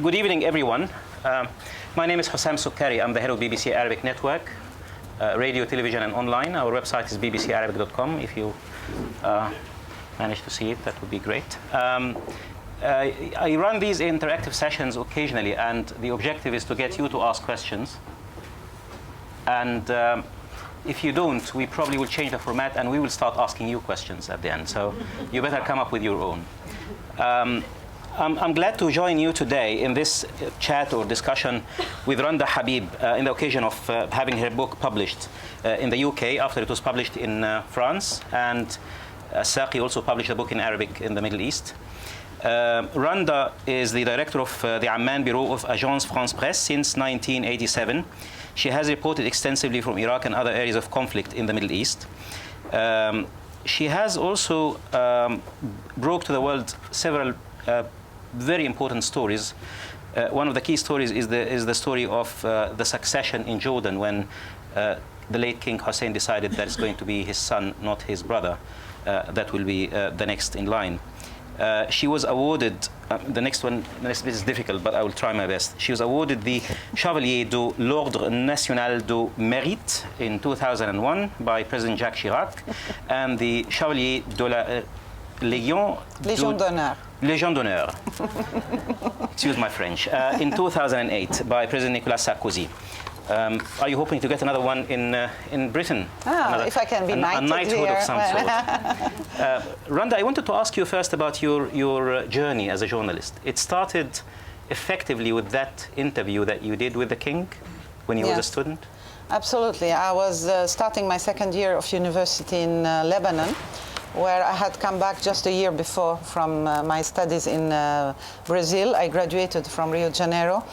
Good evening, everyone. My name is Hosam El Sokkari. I'm the head of BBC Arabic Network, radio, television, and online. Our website is bbcarabic.com. If you manage to see it, that would be great. I run these interactive sessions occasionally, and the objective is to get you to ask questions. And if you don't, we probably will change the format, and we will start asking you questions at the end. So you better come up with your own. I'm glad to join you today in this chat or discussion with Randa Habib in the occasion of having her book published in the UK after it was published in France, and Saqi also published a book in Arabic in the Middle East. Randa is the director of the Amman Bureau of Agence France Presse since 1987. She has reported extensively from Iraq and other areas of conflict in the Middle East. She has also brought to the world several very important stories. One of the key stories is the story of the succession in Jordan, when the late King Hussein decided that it's going to be his son, not his brother, that will be the next in line. She was awarded, the next bit is difficult, but I will try my best. She was awarded the Chevalier de l'Ordre National du Mérite in 2001 by President Jacques Chirac, and the Chevalier de la Légion d'honneur. Légion d'honneur. Excuse my French. In 2008 by President Nicolas Sarkozy. Are you hoping to get another one in Britain? If I can be knighted a knighthood here. of some sort. Randa, I wanted to ask you first about your journey as a journalist. It started effectively with that interview that you did with the king when you were a student? Absolutely. I was starting my second year of university in Lebanon, where I had come back just a year before from my studies in Brazil. I graduated from Rio de Janeiro.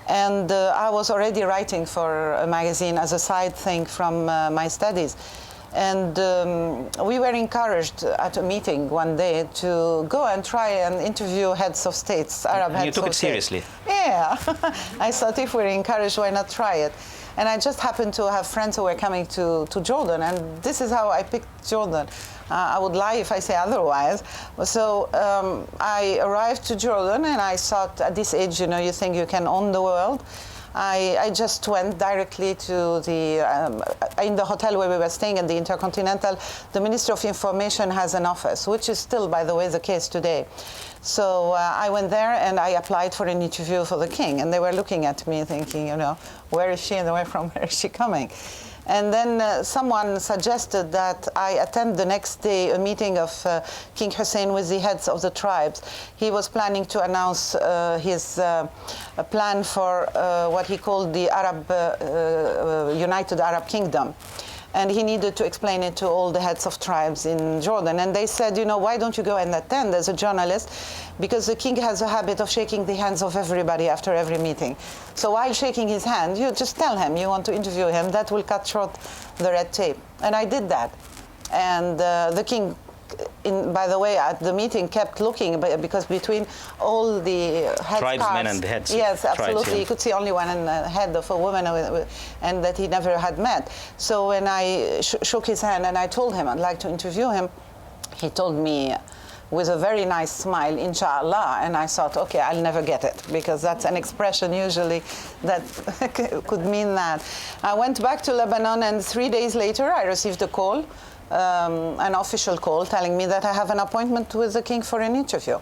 And I was already writing for a magazine as a side thing from my studies. And we were encouraged at a meeting one day to go and try and interview heads of states, Arab heads of states. You took it seriously? Yeah. I thought if we're encouraged, why not try it? And I just happened to have friends who were coming to Jordan, and this is how I picked Jordan. I would lie if I say otherwise. So I arrived to Jordan, and I thought, at this age, you know, you think you can own the world. I just went directly to in the hotel where we were staying at the Intercontinental. The Ministry of Information has an office, which is still, by the way, the case today. So I went there and I applied for an interview for the king, and they were looking at me thinking, you know, where is she and where is she coming? And then someone suggested that I attend the next day a meeting of King Hussein with the heads of the tribes. He was planning to announce his plan for what he called the United Arab Kingdom. And he needed to explain it to all the heads of tribes in Jordan. And they said, you know, why don't you go and attend as a journalist? Because the king has a habit of shaking the hands of everybody after every meeting. So while shaking his hand, you just tell him you want to interview him. That will cut short the red tape. And I did that. And the king, by the way, at the meeting kept looking, because between all the tribesmen and the heads. Yes, absolutely. Tribes, yeah. You could see only one head of a woman, and that he never had met. So when I shook his hand and I told him I'd like to interview him, he told me with a very nice smile, inshallah, and I thought, okay, I'll never get it, because that's an expression usually that could mean that. I went back to Lebanon, and 3 days later I received a call, an official call telling me that I have an appointment with the king for an interview.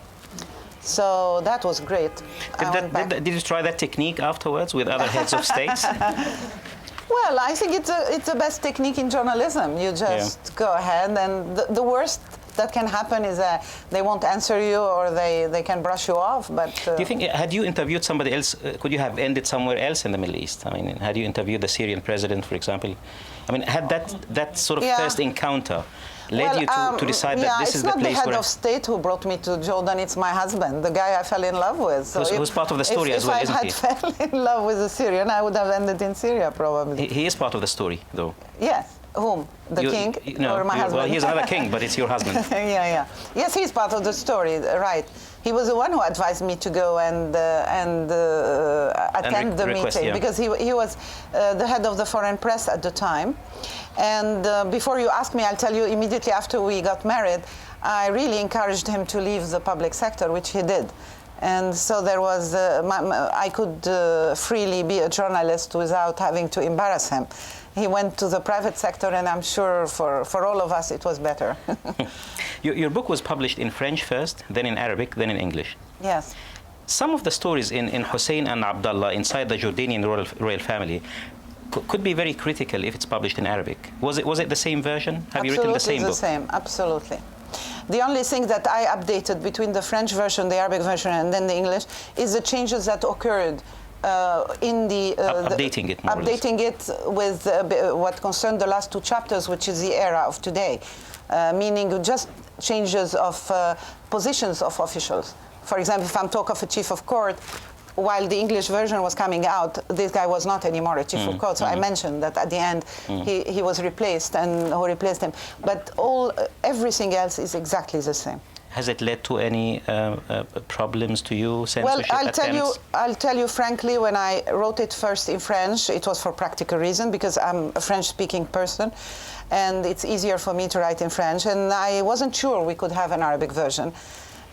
So that was great. Did you try that technique afterwards with other heads of states? Well, I think it's the best technique in journalism. You just go ahead, and the worst that can happen is that they won't answer you, or they can brush you off. But do you think, had you interviewed somebody else, could you have ended somewhere else in the Middle East? I mean, had you interviewed the Syrian president, for example? I mean, had that sort of first encounter led you to decide that this is the place where... It's not the head of state who brought me to Jordan, it's my husband, the guy I fell in love with. So who's part of the story as well, isn't he? If I had fell in love with a Syrian, I would have ended in Syria, probably. He is part of the story, though. Yes. Whom? The king or my husband? Well, he's another king, but it's your husband. Yeah. Yes, he's part of the story, right. He was the one who advised me to go and attend the meeting, because he was the head of the foreign press at the time. And before you ask me, I'll tell you, immediately after we got married, I really encouraged him to leave the public sector, which he did. And so there was, I could freely be a journalist without having to embarrass him. He went to the private sector, and I'm sure for all of us it was better. Your book was published in French first, then in Arabic, then in English. Yes. Some of the stories in Hussein and Abdullah inside the Jordanian Royal Family could be very critical if it's published in Arabic. Was it the same version? Have you written the same book? Absolutely the same, absolutely. The only thing that I updated between the French version, the Arabic version, and then the English is the changes that occurred in the... updating it more updating it with what concerned the last 2 chapters, which is the era of today, meaning just changes of positions of officials. For example, if I'm talking of a chief of court, while the English version was coming out, this guy was not anymore a chief of court. So I mentioned that at the end he was replaced, and who replaced him. But everything else is exactly the same. Has it led to any problems to you? Censorship Well, I'll tell you frankly, when I wrote it first in French, it was for practical reason, because I'm a French-speaking person, and it's easier for me to write in French. And I wasn't sure we could have an Arabic version.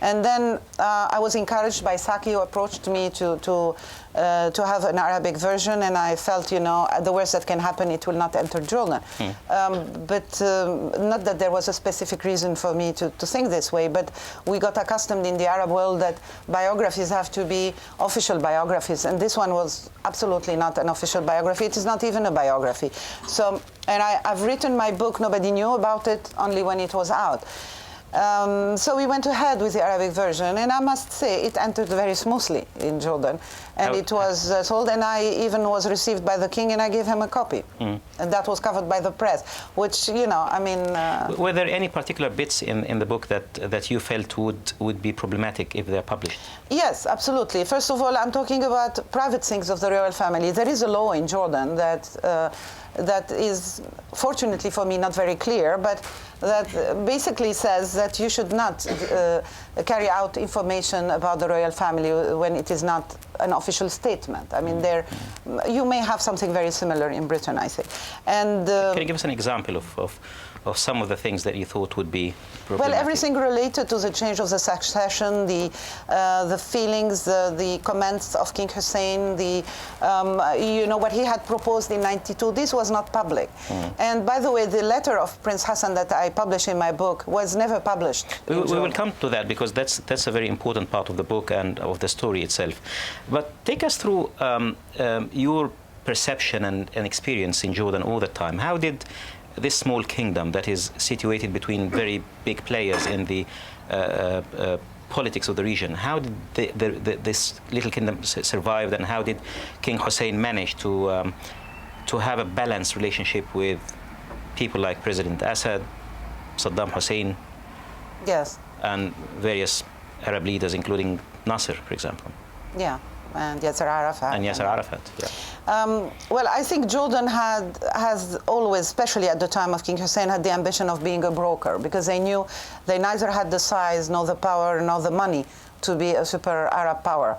And then I was encouraged by Saki, who approached me to have an Arabic version, and I felt, you know, the worst that can happen, it will not enter Jordan. But not that there was a specific reason for me to think this way, but we got accustomed in the Arab world that biographies have to be official biographies, and this one was absolutely not an official biography. It is not even a biography. So, and I've written my book, nobody knew about it, only when it was out. So we went ahead with the Arabic version, and I must say it entered very smoothly in Jordan, and it was sold, and I even was received by the king, and I gave him a copy, and that was covered by the press, which, you know, I mean... Were there any particular bits in the book that you felt would be problematic if they're published? Yes, absolutely. First of all, I'm talking about private things of the royal family. There is a law in Jordan that is, fortunately for me, not very clear, but that basically says that you should not carry out information about the royal family when it is not an official statement. I mean, you may have something very similar in Britain, I think. And can you give us an example of some of the things that you thought would be problematic? Well, everything related to the change of the succession, the feelings, the comments of King Hussein, you know, what he had proposed in '92. This was not public. And by the way, the letter of Prince Hassan that I published in my book was never published. We will come to that, because that's a very important part of the book and of the story itself. But take us through your perception and experience in Jordan all the time. How did this small kingdom that is situated between very big players in the politics of the region, how did this little kingdom survive, and how did King Hussein manage to have a balanced relationship with people like President Assad, Saddam Hussein, yes, and various Arab leaders, including Nasser, for example? Yeah, and Yasser Arafat. And Yasser Arafat, yeah. Well, I think Jordan has always, especially at the time of King Hussein, had the ambition of being a broker, because they knew they neither had the size, nor the power, nor the money to be a super Arab power.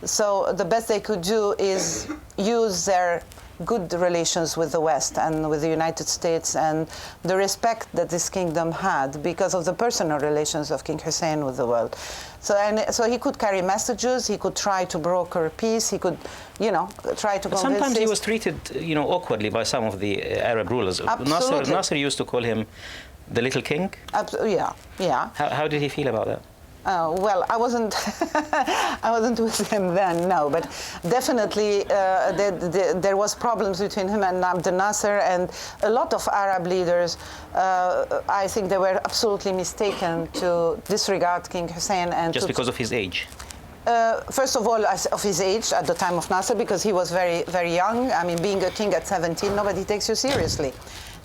So the best they could do is use their good relations with the West and with the United States, and the respect that this kingdom had because of the personal relations of King Hussein with the world. So he could carry messages, he could try to broker peace, he could, you know, try to convince... Sometimes he was treated, you know, awkwardly by some of the Arab rulers. Absolutely. Nasser used to call him the little king. Yeah, yeah. How did he feel about that? Well, I wasn't with him then, no, but definitely there was problems between him and Abdel Nasser, and a lot of Arab leaders, I think they were absolutely mistaken to disregard King Hussein. And just because of his age? First of all, of his age at the time of Nasser, because he was very, very young. I mean, being a king at 17, nobody takes you seriously,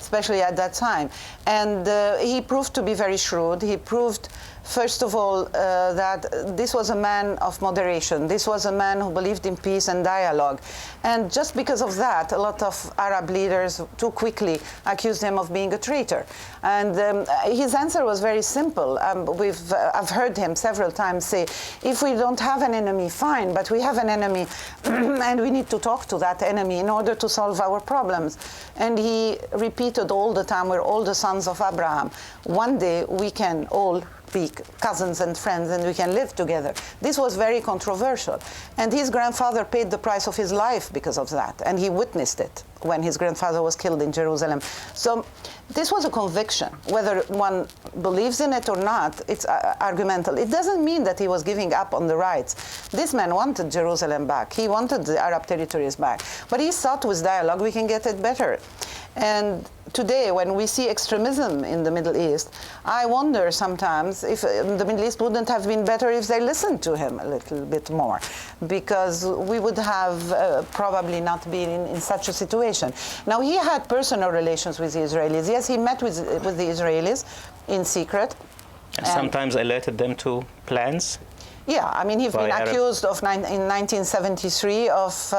especially at that time. And he proved to be very shrewd. He proved, first of all, that this was a man of moderation. This was a man who believed in peace and dialogue. And just because of that, a lot of Arab leaders too quickly accused him of being a traitor. And his answer was very simple. I've heard him several times say, if we don't have an enemy, fine, but we have an enemy, and we need to talk to that enemy in order to solve our problems. And he repeated all the time, we're all the sons of Abraham. One day we can all be cousins and friends and we can live together. This was very controversial. And his grandfather paid the price of his life because of that. And he witnessed it when his grandfather was killed in Jerusalem. So this was a conviction. Whether one believes in it or not, it's argumental. It doesn't mean that he was giving up on the rights. This man wanted Jerusalem back. He wanted the Arab territories back. But he thought with dialogue we can get it better. And today, when we see extremism in the Middle East, I wonder sometimes if the Middle East wouldn't have been better if they listened to him a little bit more, because we would have probably not been in such a situation. Now, he had personal relations with the Israelis. Yes, he met with the Israelis in secret. And sometimes alerted them to plans? Yeah, I mean, he's been accused of in 1973 of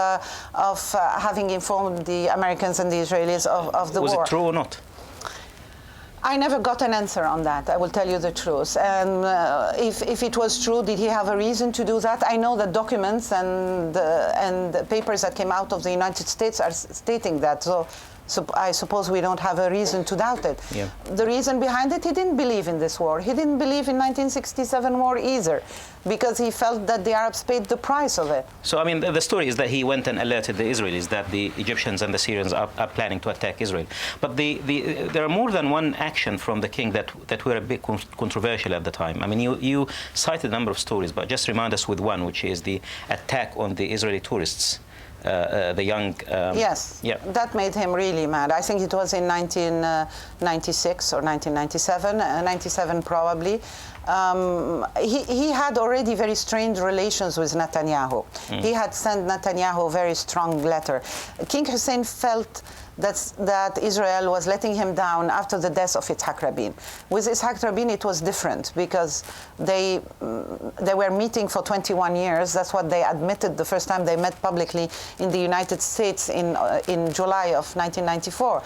having informed the Americans and the Israelis of the war. Was it true or not? I never got an answer on that, I will tell you the truth. And if it was true, did he have a reason to do that? I know that documents and papers that came out of the United States are stating that. So I suppose we don't have a reason to doubt it. Yeah. The reason behind it, he didn't believe in this war. He didn't believe in 1967 war either, because he felt that the Arabs paid the price of it. So, I mean, the story is that he went and alerted the Israelis that the Egyptians and the Syrians are planning to attack Israel. But there are more than one action from the king that were a bit controversial at the time. I mean, you cited a number of stories, but just remind us with one, which is the attack on the Israeli tourists. The young... yes, yeah. That made him really mad. I think it was in 1996 or 1997, 97 probably. He had already very strained relations with Netanyahu. He had sent Netanyahu a very strong letter. King Hussein felt that Israel was letting him down after the death of Yitzhak Rabin. With Yitzhak Rabin, it was different because they were meeting for 21 years. That's what they admitted the first time they met publicly in the United States in July of 1994.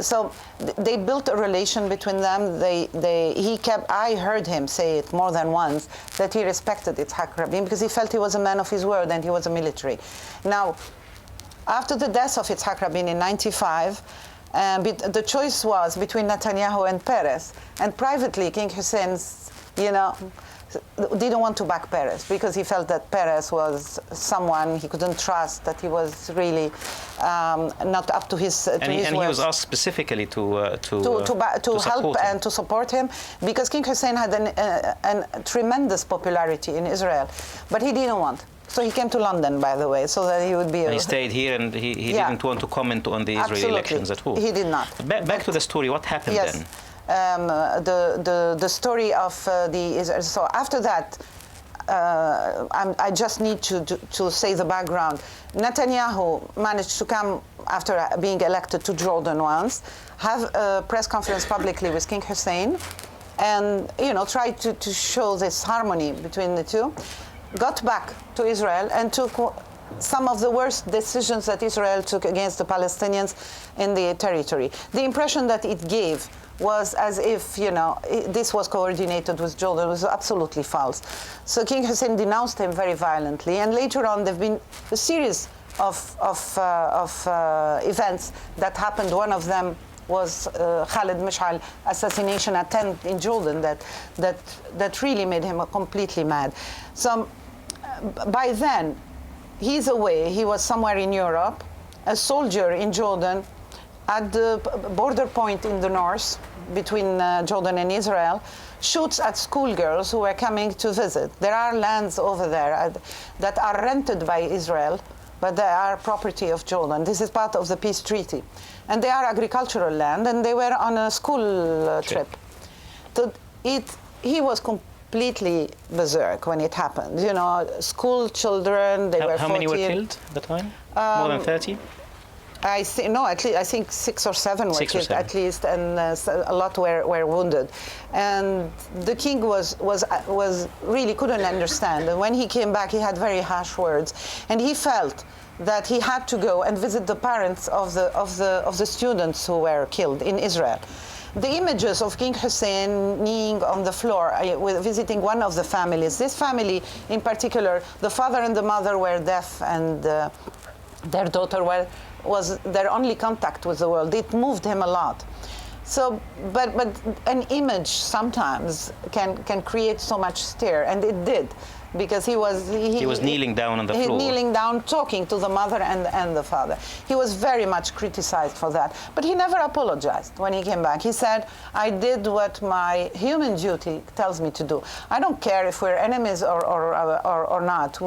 So they built a relation between them. I heard him say it more than once, that he respected Yitzhak Rabin because he felt he was a man of his word and he was a military. Now, after the death of Yitzhak Rabin in 95, the choice was between Netanyahu and Peres. And privately, King Hussein, didn't want to back Peres because he felt that Peres was someone he couldn't trust, that he was really not up to his and his he was asked specifically to help and to support him, because King Hussein had a tremendous popularity in Israel, but he didn't want. So he came to London, by the way, so that he would be... And he stayed here, and he didn't want to comment on the Israeli elections at all. He did not. Back to the story, what happened then? The story of so after that, I just need to say the background. Netanyahu managed to come after being elected to Jordan once, have a press conference publicly with King Hussein, and try to show this harmony between the two. Got back to Israel and took some of the worst decisions that Israel took against the Palestinians in the territory. The impression that it gave was as if, this was coordinated with Jordan. It was absolutely false. So King Hussein denounced him very violently, and later on there have been a series of events that happened. One of them was Khalid Mish'al assassination attempt in Jordan that really made him completely mad. So by then, he's away. He was somewhere in Europe, a soldier in Jordan, at the border point in the north between Jordan and Israel, shoots at schoolgirls who were coming to visit. There are lands over there that are rented by Israel, but they are property of Jordan. This is part of the peace treaty. And they are agricultural land, and they were on a school trip. So he was completely berserk when it happened. School children, they were 14. How many were killed at the time? More than 30? I think 6 or 7 were killed at least, and a lot were wounded. And the king was really couldn't understand. And when he came back, he had very harsh words, and he felt that he had to go and visit the parents of the students who were killed in Israel. The images of King Hussein kneeling on the floor, visiting one of the families. This family, in particular, the father and the mother were deaf, and their daughter was their only contact with the world. It moved him a lot. So, but an image sometimes can create so much stir, and it did, because he was kneeling down on the floor. Kneeling down, talking to the mother and the father. He was very much criticized for that, but he never apologized when he came back. He said, "I did what my human duty tells me to do. I don't care if we're enemies or not.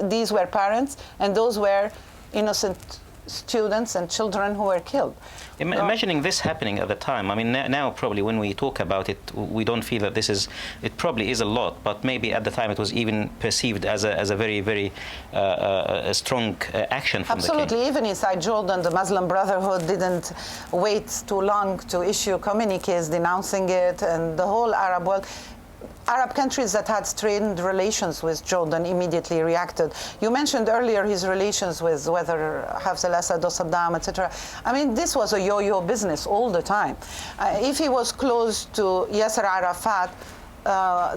These were parents, and those were innocent students and children who were killed." Imagining this happening at the time, I mean, now probably when we talk about it, we don't feel that this is, it probably is a lot, but maybe at the time it was even perceived as a very, very strong action from the king. Absolutely. Even inside Jordan, the Muslim Brotherhood didn't wait too long to issue communiques denouncing it, and the whole Arab world. Arab countries that had strained relations with Jordan immediately reacted. You mentioned earlier his relations with whether Hafez al-Assad or Saddam, etc. I mean, this was a yo-yo business all the time. If he was close to Yasser Arafat,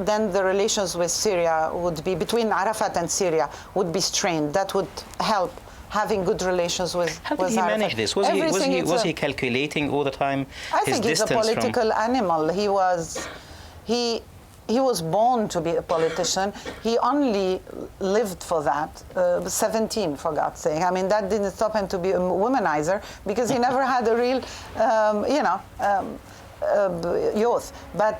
then the relations with Syria would be, between Arafat and Syria, would be strained. That would help having good relations with How did he manage this? Was he calculating all the time his distance? I think he's a political animal. He was born to be a politician. He only lived for that. 17, for God's sake. I mean, that didn't stop him to be a womanizer, because he never had a real, youth. But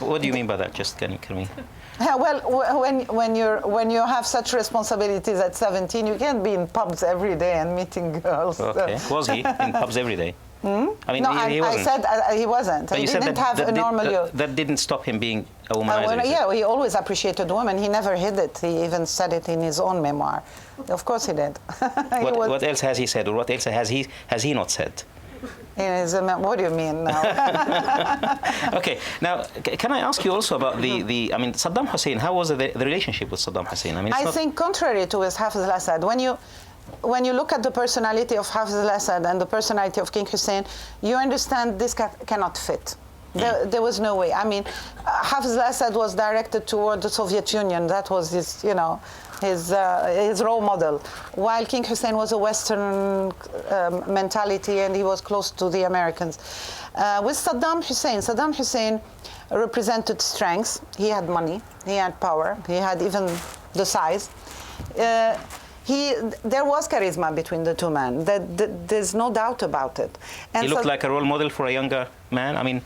what do you mean by that? Just can we? Yeah, well, when you have such responsibilities at 17, you can't be in pubs every day and meeting girls. Okay. Was he in pubs every day? I mean, no, he wasn't. I said he wasn't. But he didn't have a normal youth. That didn't stop him being a womanizer. Yeah, he always appreciated women. He never hid it. He even said it in his own memoir. Of course he did. What else has he said, or what else has he not said? What do you mean now? Okay, now can I ask you also about I mean, Saddam Hussein? How was the relationship with Saddam Hussein? I mean, I think contrary to Hafez al-Assad, when you look at the personality of Hafez al-Assad and the personality of King Hussein, you understand this cannot fit. There was no way. I mean, Hafez al-Assad was directed toward the Soviet Union. That was his, his role model. While King Hussein was a Western mentality, and he was close to the Americans. With Saddam Hussein represented strength. He had money. He had power. He had even the size. There was charisma between the two men. There's no doubt about it. And he looked like a role model for a younger man. I mean,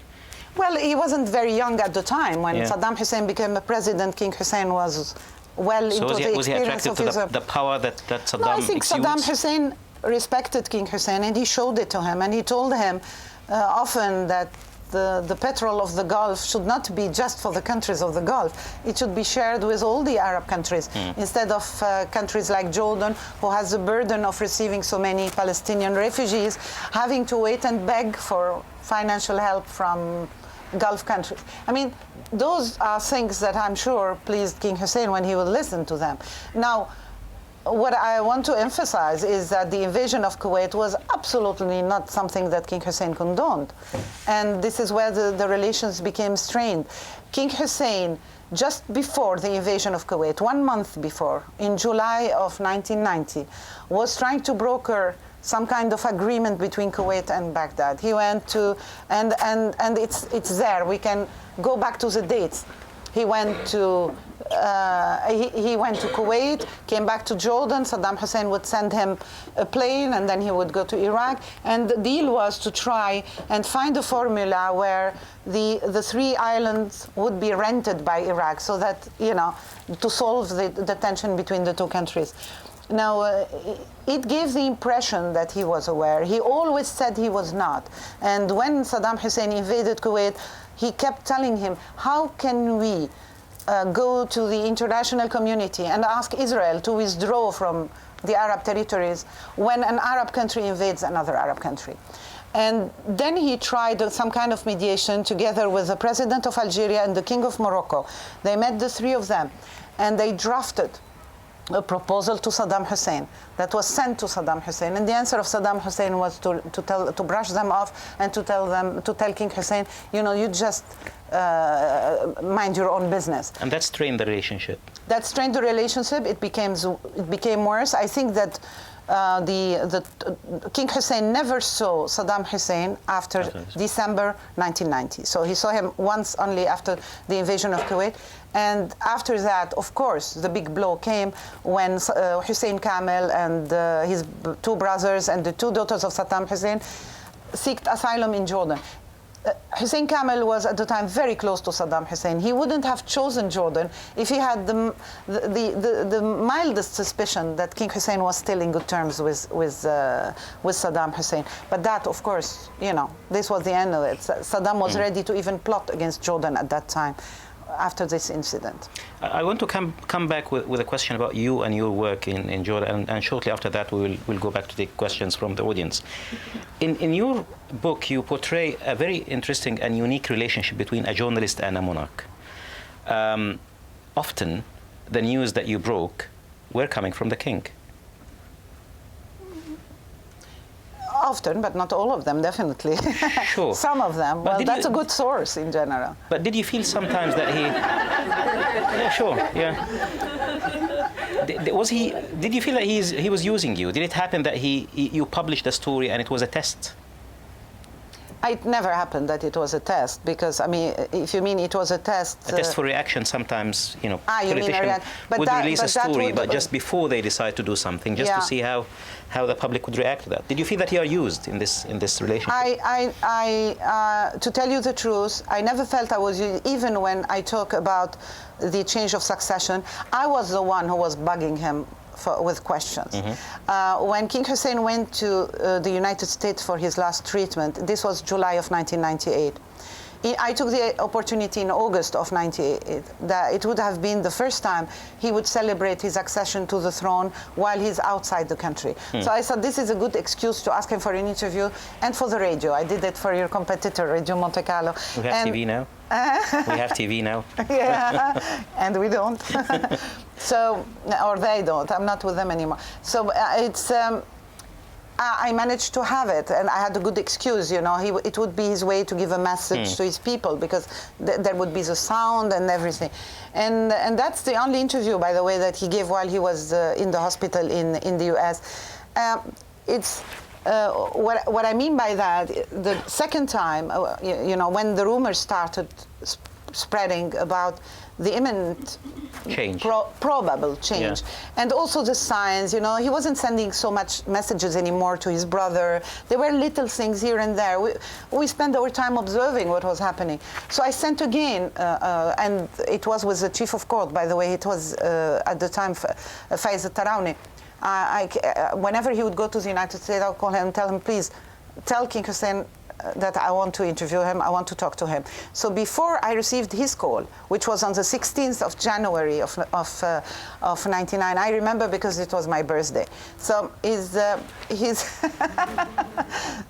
well, he wasn't very young at the time when Saddam Hussein became a president. King Hussein was well into the experience. Was he attracted to the power that Saddam No, I think exudes? Saddam Hussein respected King Hussein, and he showed it to him, and he told him often that the petrol of the Gulf should not be just for the countries of the Gulf. It should be shared with all the Arab countries, instead of countries like Jordan, who has the burden of receiving so many Palestinian refugees, having to wait and beg for financial help from Gulf countries. I mean, those are things that I'm sure pleased King Hussein when he will listen to them. Now, what I want to emphasize is that the invasion of Kuwait was absolutely not something that King Hussein condoned. And this is where the relations became strained. King Hussein, just before the invasion of Kuwait, 1 month before, in July of 1990, was trying to broker some kind of agreement between Kuwait and Baghdad. He went to, and it's there. We can go back to the dates. He went to he went to Kuwait, came back to Jordan. Saddam Hussein would send him a plane, and then he would go to Iraq. And the deal was to try and find a formula where the 3 islands would be rented by Iraq, so that, to solve the tension between the 2 countries. Now, it gave the impression that he was aware. He always said he was not. And when Saddam Hussein invaded Kuwait, he kept telling him, how can we go to the international community and ask Israel to withdraw from the Arab territories when an Arab country invades another Arab country? And then he tried some kind of mediation together with the president of Algeria and the king of Morocco. They met, the 3 of them, and they drafted a proposal to Saddam Hussein that was sent to Saddam Hussein, and the answer of Saddam Hussein was to brush them off and to tell King Hussein, you just mind your own business. And that strained the relationship. That strained the relationship. It became worse. I think that King Hussein never saw Saddam Hussein after December 1990. So he saw him once only after the invasion of Kuwait. And after that, of course, the big blow came when Hussein Kamel and his two brothers and the two daughters of Saddam Hussein sought asylum in Jordan. Hussein Kamel was at the time very close to Saddam Hussein. He wouldn't have chosen Jordan if he had the mildest suspicion that King Hussein was still in good terms with Saddam Hussein. But that, of course, you know, this was the end of it. Saddam was ready to even plot against Jordan at that time after this incident. I want to come back with a question about you and your work in Jordan, and shortly after that we'll go back to take questions from the audience. In your book, you portray a very interesting and unique relationship between a journalist and a monarch. Often, the news that you broke were coming from the king. Often, but not all of them, definitely. Sure. Some of them. But well, that's a good source in general. But did you feel sometimes that he... Yeah, sure, yeah. Did you feel that he was using you? Did it happen that you published a story and it was a test? It never happened that it was a test, because, I mean, if you mean it was a test... A test for reaction, sometimes, you know, you politicians would release a story, but just before they decide to do something, just to see how the public would react to that. Did you feel that you are used in this relationship? To tell you the truth, I never felt I was used, even when I talk about the change of succession. I was the one who was bugging him with questions. When King Hussein went to the United States for his last treatment, this was July of 1998. I took the opportunity in August of 98 that it would have been the first time he would celebrate his accession to the throne while he's outside the country. So I thought this is a good excuse to ask him for an interview and for the radio. I did it for your competitor, Radio Monte Carlo. We have TV now. We have TV now. Yeah, and we don't. So, or they don't. I'm not with them anymore. So I managed to have it, and I had a good excuse, you know. It would be his way to give a message to his people, because there would be the sound and everything. And that's the only interview, by the way, that he gave while he was in the hospital in the US. What I mean by that, the second time, you know, when the rumors started spreading about the imminent change, probable change, and also the signs, you know, he wasn't sending so much messages anymore to his brother. There were little things here and there. We spent our time observing what was happening. So I sent again, and it was with the chief of court, by the way. It was at the time Faiz Tarauni. Whenever he would go to the United States, I'll call him and tell him, please, tell King Hussein that I want to interview him, I want to talk to him. So before I received his call, which was on the 16th of January of 99, I remember because it was my birthday. So he's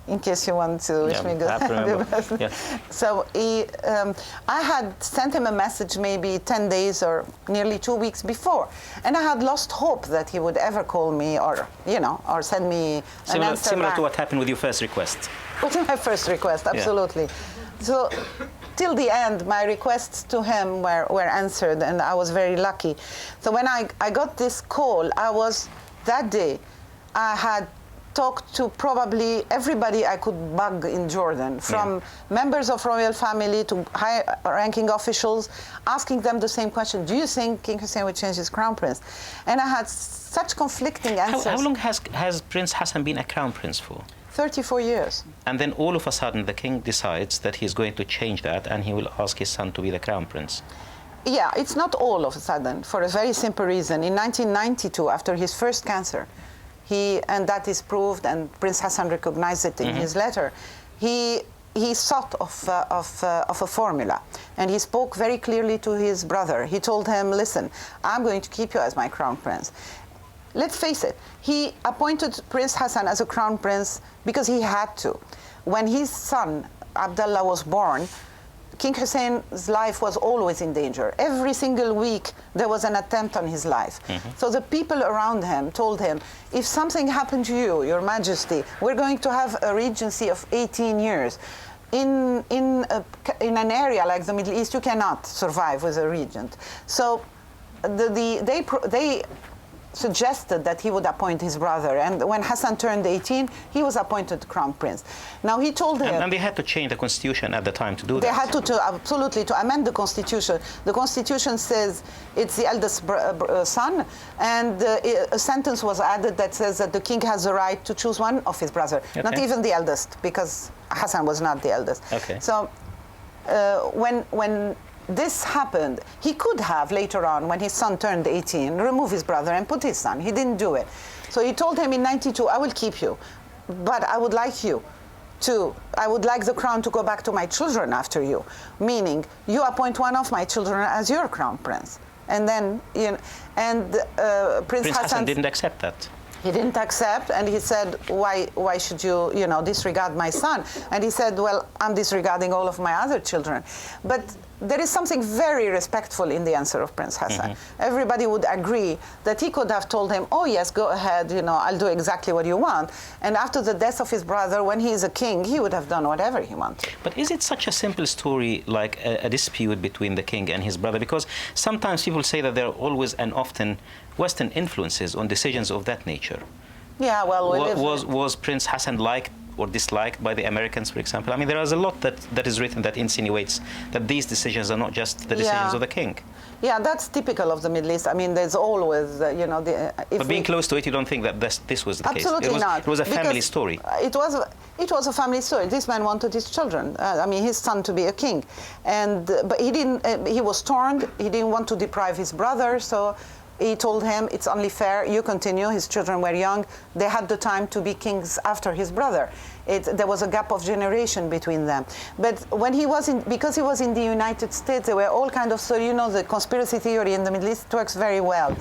in case you want to wish me good happy birthday. So I had sent him a message maybe 10 days or nearly 2 weeks before, and I had lost hope that he would ever call me or, you know, or send me an answer similar back. to what happened with your first request. Was my first request, absolutely. So till the end, my requests to him were answered, and I was very lucky. So when I got this call, that day, I had talked to probably everybody I could bug in Jordan, from members of royal family to high-ranking officials, asking them the same question: do you think King Hussein would change his crown prince? And I had such conflicting answers. How long has Prince Hassan been a crown prince for? 34 years. And then all of a sudden the king decides that he's going to change that, and he will ask his son to be the crown prince. Yeah, it's not all of a sudden, for a very simple reason. In 1992, after his first cancer, and that is proved, and Prince Hassan recognized it in his letter, he thought of a formula, and he spoke very clearly to his brother. He told him, listen, I'm going to keep you as my crown prince. Let's face it, he appointed Prince Hassan as a crown prince because he had to. When his son, Abdullah, was born, King Hussein's life was always in danger. Every single week, there was an attempt on his life. So the people around him told him, if something happened to you, Your Majesty, we're going to have a regency of 18 years. In an area like the Middle East, you cannot survive with a regent. So they suggested that he would appoint his brother. And when Hassan turned 18, he was appointed crown prince. Now he told him... And they had to change the constitution at the time to do that. They had to absolutely, to amend the constitution. The constitution says it's the eldest son, and a sentence was added that says that the king has the right to choose one of his brothers, not even the eldest, because Hassan was not the eldest. Okay. So when this happened, he could have later on, when his son turned 18, remove his brother and put his son. He didn't do it. So he told him in 92, I will keep you, but I would like you to, I would like the crown to go back to my children after you, meaning you appoint one of my children as your crown prince. And then, you know, and Prince Hassan didn't accept that. He didn't accept, and he said, why should you, you know, disregard my son? And he said, well, I'm disregarding all of my other children. But there is something very respectful in the answer of Prince Hassan. Everybody would agree that he could have told him, oh yes, go ahead, you know, I'll do exactly what you want. And after the death of his brother, when he is a king, he would have done whatever he wanted. But is it such a simple story, like a dispute between the king and his brother? Because sometimes people say that there are always and often Western influences on decisions of that nature. Yeah, well, was Prince Hassan liked or disliked by the Americans, for example? I mean, there is a lot that is written that insinuates that these decisions are not just the decisions of the king. Yeah, that's typical of the Middle East. I mean, there's always, you know... but being close to it, you don't think that this was the case? Absolutely not. It was a family story. It was a family story. This man wanted his children, I mean, his son to be a king. But he didn't, he was torn. He didn't want to deprive his brother, so he told him, it's only fair, you continue. His children were young. They had the time to be kings after his brother. There was a gap of generation between them. But when he was because he was in the United States, there were all kinds of, so you know, the conspiracy theory in the Middle East works very well.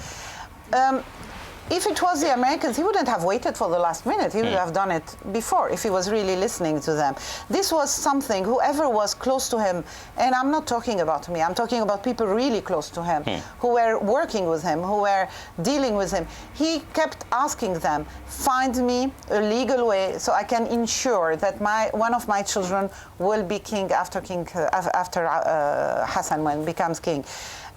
If it was the Americans, he wouldn't have waited for the last minute. He would have done it before if he was really listening to them. This was something, whoever was close to him, and I'm not talking about me, I'm talking about people really close to him, who were working with him, who were dealing with him. He kept asking them, find me a legal way so I can ensure that one of my children will be king after Hassan when becomes king.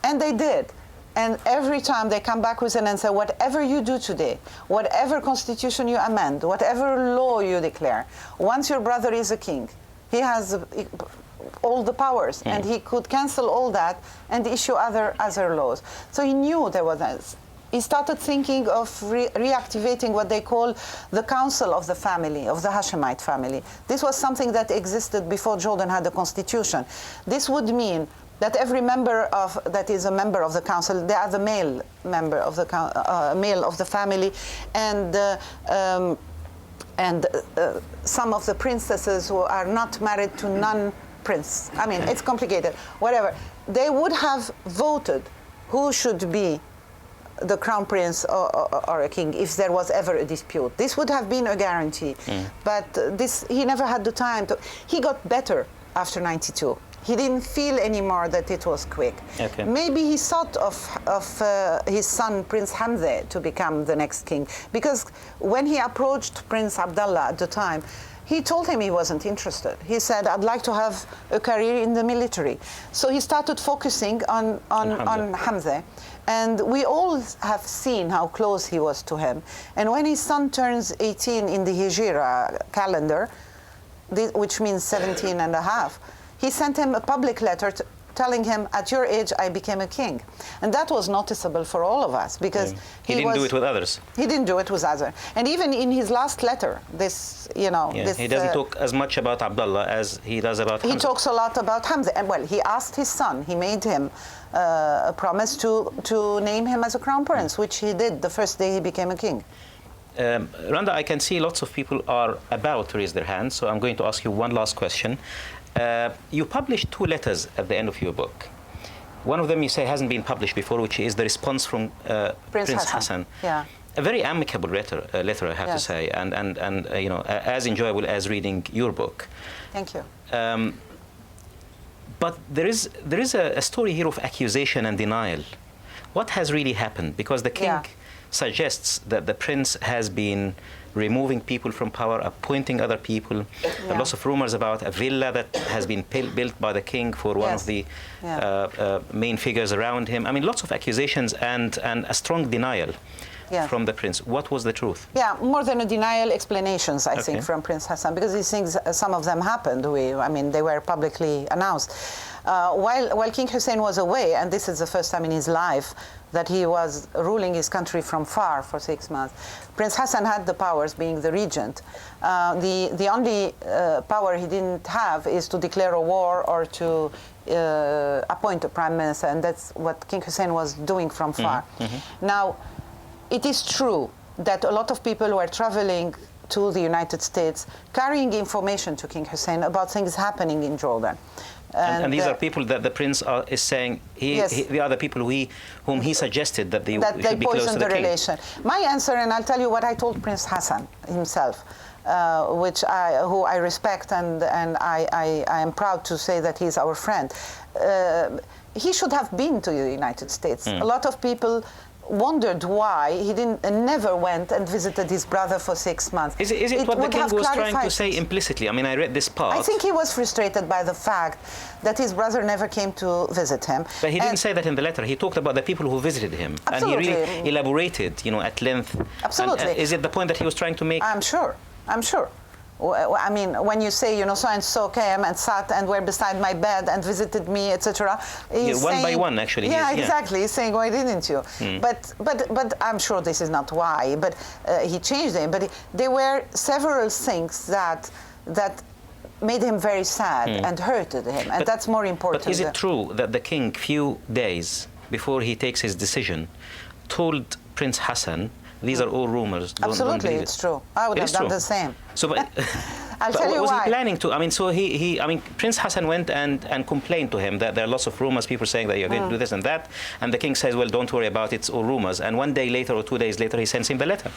And they did. And every time they come back with an answer, whatever you do today, whatever constitution you amend, whatever law you declare, once your brother is a king, he has all the powers, and he could cancel all that and issue other laws. So he knew there was this. He started thinking of reactivating what they call the council of the family, of the Hashemite family. This was something that existed before Jordan had a constitution. This would mean that every member that is a member of the council, they are the male member of the male of the family, and some of the princesses who are not married to non-prince. I mean, it's complicated. Whatever, they would have voted who should be the crown prince or a king if there was ever a dispute. This would have been a guarantee, but he never had the time to. He got better after '92. He didn't feel anymore that it was quick. Okay. Maybe he thought of his son, Prince Hamza, to become the next king. Because when he approached Prince Abdullah at the time, he told him he wasn't interested. He said, I'd like to have a career in the military. So he started focusing on Hamza. And we all have seen how close he was to him. And when his son turns 18 in the Hijra calendar, which means 17 and a half, he sent him a public letter telling him, at your age, I became a king. And that was noticeable for all of us, because he didn't do it with others. He didn't do it with others. And even in his last letter, this, you know... he doesn't talk as much about Abdullah as he does about Hamza. He talks a lot about Hamza. And, well, he asked his son, he made him a promise to name him as a crown prince, which he did the first day he became a king. Randa, I can see lots of people are about to raise their hands, so I'm going to ask you one last question. You published 2 letters at the end of your book. One of them you say hasn't been published before, which is the response from Prince Hassan. Yeah. A very amicable letter I have to say, and you know, as enjoyable as reading your book. Thank you. But there is a story here of accusation and denial. What has really happened? Because the king suggests that the prince has been removing people from power, appointing other people. There are lots of rumors about a villa that has been built by the king for one of the main figures around him. I mean, lots of accusations and a strong denial. Yes. from the prince. What was the truth? Yeah, more than a denial, explanations, I Okay. think, from Prince Hassan, because these things, some of them happened. I mean, they were publicly announced. While King Hussein was away, and this is the first time in his life that he was ruling his country from far for 6 months, Prince Hassan had the powers, being the regent. The only power he didn't have is to declare a war or to appoint a prime minister, and that's what King Hussein was doing from far. Now, it is true that a lot of people were traveling to the United States carrying information to King Hussein about things happening in Jordan. And these are people that the prince is saying they are the people whom he suggested that they should be close to the king. Relation. My answer, and I'll tell you what I told Prince Hassan himself, who I respect, and I am proud to say that he's our friend. He should have been to the United States. A lot of people wondered why he never went and visited his brother for 6 months. Is it what the king was trying to say implicitly? I mean, I read this part. I think he was frustrated by the fact that his brother never came to visit him. But he didn't say that in the letter. He talked about the people who visited him. Absolutely. And he really elaborated, at length. Absolutely. And, is it the point that he was trying to make? I'm sure. I mean, when you say, so-and-so came and sat and were beside my bed and visited me, etc. One by one, actually. Yeah, exactly. He's saying, why didn't you? But I'm sure this is not why. But he changed it. But there were several things that made him very sad and hurted him, and that's more important. But is it true that the king, few days before he takes his decision, told Prince Hassan, these are all rumors. Absolutely, it's true. I would have done the same. So, but, I'll tell you was why. he planning to? I mean, so Prince Hassan went and complained to him that there are lots of rumors, people saying that you're going to do this and that, and the king says, well, don't worry about it, it's all rumors. And 1 day later or 2 days later, he sends him the letter.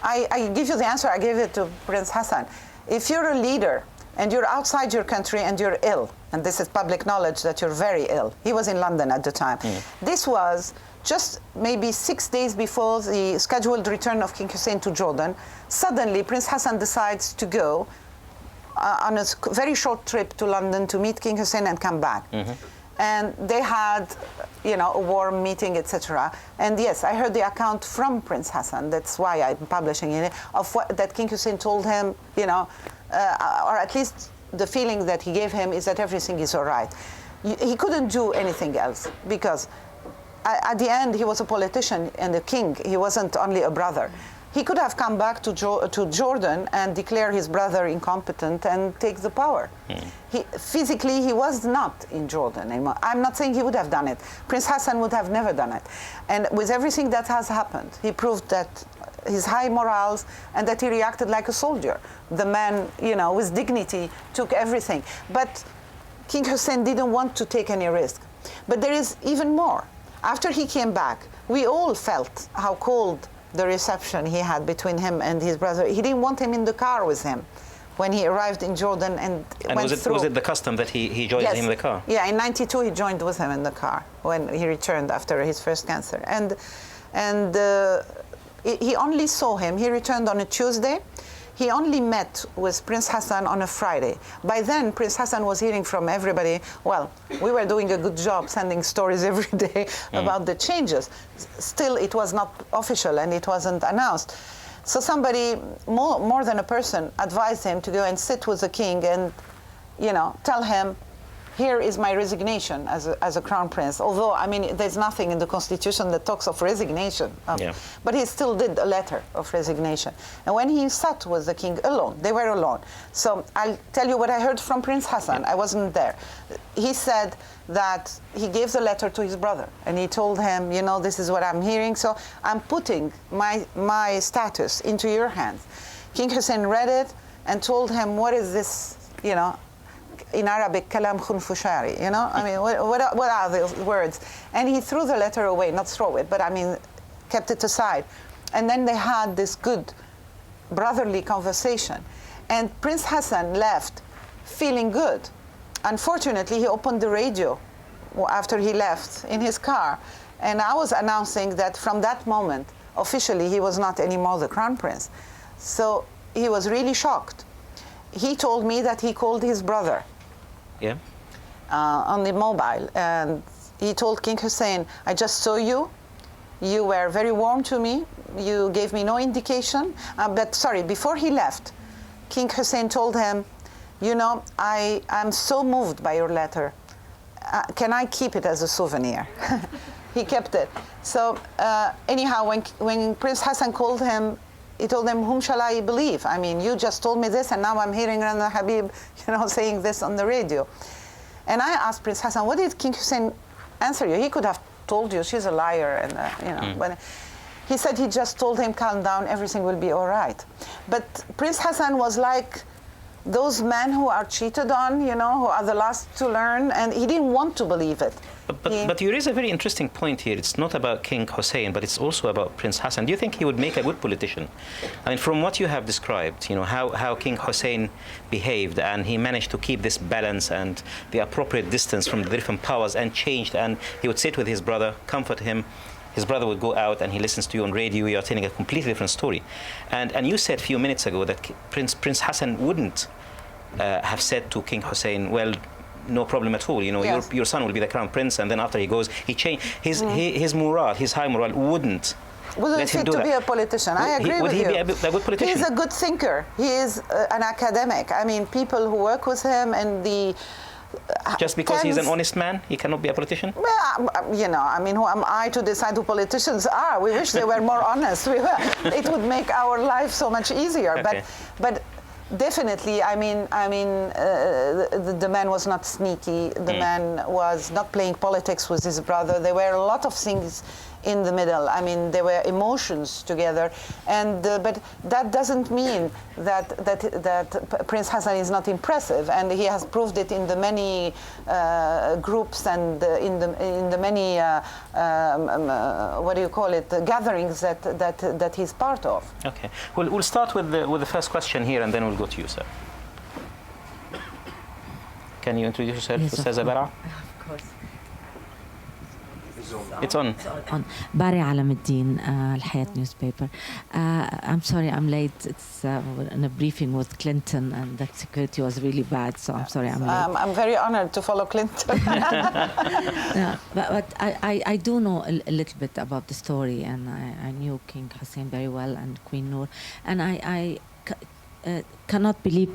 I give you the answer. I gave it to Prince Hassan. If you're a leader and you're outside your country and you're ill, and this is public knowledge that you're very ill. He was in London at the time. This was just maybe 6 days before the scheduled return of King Hussein to Jordan. Suddenly, Prince Hassan decides to go on a very short trip to London to meet King Hussein and come back. And they had, a warm meeting, etc. And yes, I heard the account from Prince Hassan. That's why I'm publishing it, of what that King Hussein told him, or at least the feeling that he gave him is that everything is all right. He couldn't do anything else because at the end, he was a politician and a king. He wasn't only a brother. He could have come back to Jordan and declare his brother incompetent and take the power. Physically, he was not in Jordan anymore. I'm not saying he would have done it. Prince Hassan would have never done it. And with everything that has happened, he proved that his high morals and that he reacted like a soldier. The man, with dignity, took everything. But King Hussein didn't want to take any risk. But there is even more. After he came back, we all felt how cold the reception he had between him and his brother. He didn't want him in the car with him when he arrived in Jordan and went through. Was it the custom that he joined him in the car? Yeah, in '92 he joined with him in the car when he returned after his first cancer. And he only saw him. He returned on a Tuesday. He only met with Prince Hassan on a Friday. By then, Prince Hassan was hearing from everybody, well, we were doing a good job sending stories every day about the changes. Still, it was not official and it wasn't announced. So somebody, more than a person, advised him to go and sit with the king and, tell him, here is my resignation as a crown prince. Although, there's nothing in the constitution that talks of resignation. But he still did a letter of resignation. And when he sat with the king alone, they were alone. So I'll tell you what I heard from Prince Hassan. I wasn't there. He said that he gave the letter to his brother. And he told him, this is what I'm hearing. So I'm putting my status into your hands. King Hussein read it and told him, what is this, in Arabic, kalam khunfushari, what are the words? And he threw the letter away, not throw it, but kept it aside. And then they had this good brotherly conversation. And Prince Hassan left feeling good. Unfortunately, he opened the radio after he left in his car. And I was announcing that from that moment, officially, he was not anymore the crown prince. So he was really shocked. He told me that he called his brother on the mobile, and he told King Hussein, I just saw you, You were very warm to me. You gave me no indication. But sorry, before he left, King Hussein told him, you know, I'm so moved by your letter. Can I keep it as a souvenir? He kept it. So anyhow, when Prince Hassan called him, he told him, whom shall I believe? I mean, you just told me this, and now I'm hearing Randa Habib, you know, saying this on the radio. And I asked Prince Hassan, what did King Hussein answer you? He could have told you she's a liar, and you know. But he said he just told him, calm down, everything will be all right. But Prince Hassan was like those men who are cheated on, you know, who are the last to learn, and he didn't want to believe it. But you raise a very interesting point here. It's not about King Hussein, but it's also about Prince Hassan. Do you think he would make a good politician? I mean, from what you have described, you know, how King Hussein behaved, and he managed to keep this balance and the appropriate distance from the different powers, and changed, and he would sit with his brother, comfort him. His brother would go out and he listens to you on radio. You're telling a completely different story. And you said a few minutes ago that Prince Hassan wouldn't have said to King Hussein, well, no problem at all. You know, yes, your son will be the crown prince, and then after he goes, he changed his morale, his high morale wouldn't fit to be a politician. I agree with you. Would he be a good politician? He's a good thinker. He is an academic. I mean, people who work with him and the just because he's an honest man, he cannot be a politician? Well, you know, I mean, who am I to decide who politicians are? We wish they were more honest. It would make our life so much easier. Okay. But definitely, I mean, the man was not sneaky. The man was not playing politics with his brother. There were a lot of things in the middle. I mean, there were emotions together, and but that doesn't mean that Prince Hassan is not impressive, and he has proved it in the many groups and in the many what do you call it, gatherings that he's part of. Okay, we'll start with the first question here, and then we'll go to you, sir. Can you introduce yourself, Ustaz Bara? Of course. It's on. Bari Alamuddin, Al-Hayat newspaper. I'm sorry I'm late. It's in a briefing with Clinton, and that security was really bad, so I'm sorry I'm late. I'm very honored to follow Clinton. No, but I do know a little bit about the story, and I knew King Hussein very well and Queen Noor, and I cannot believe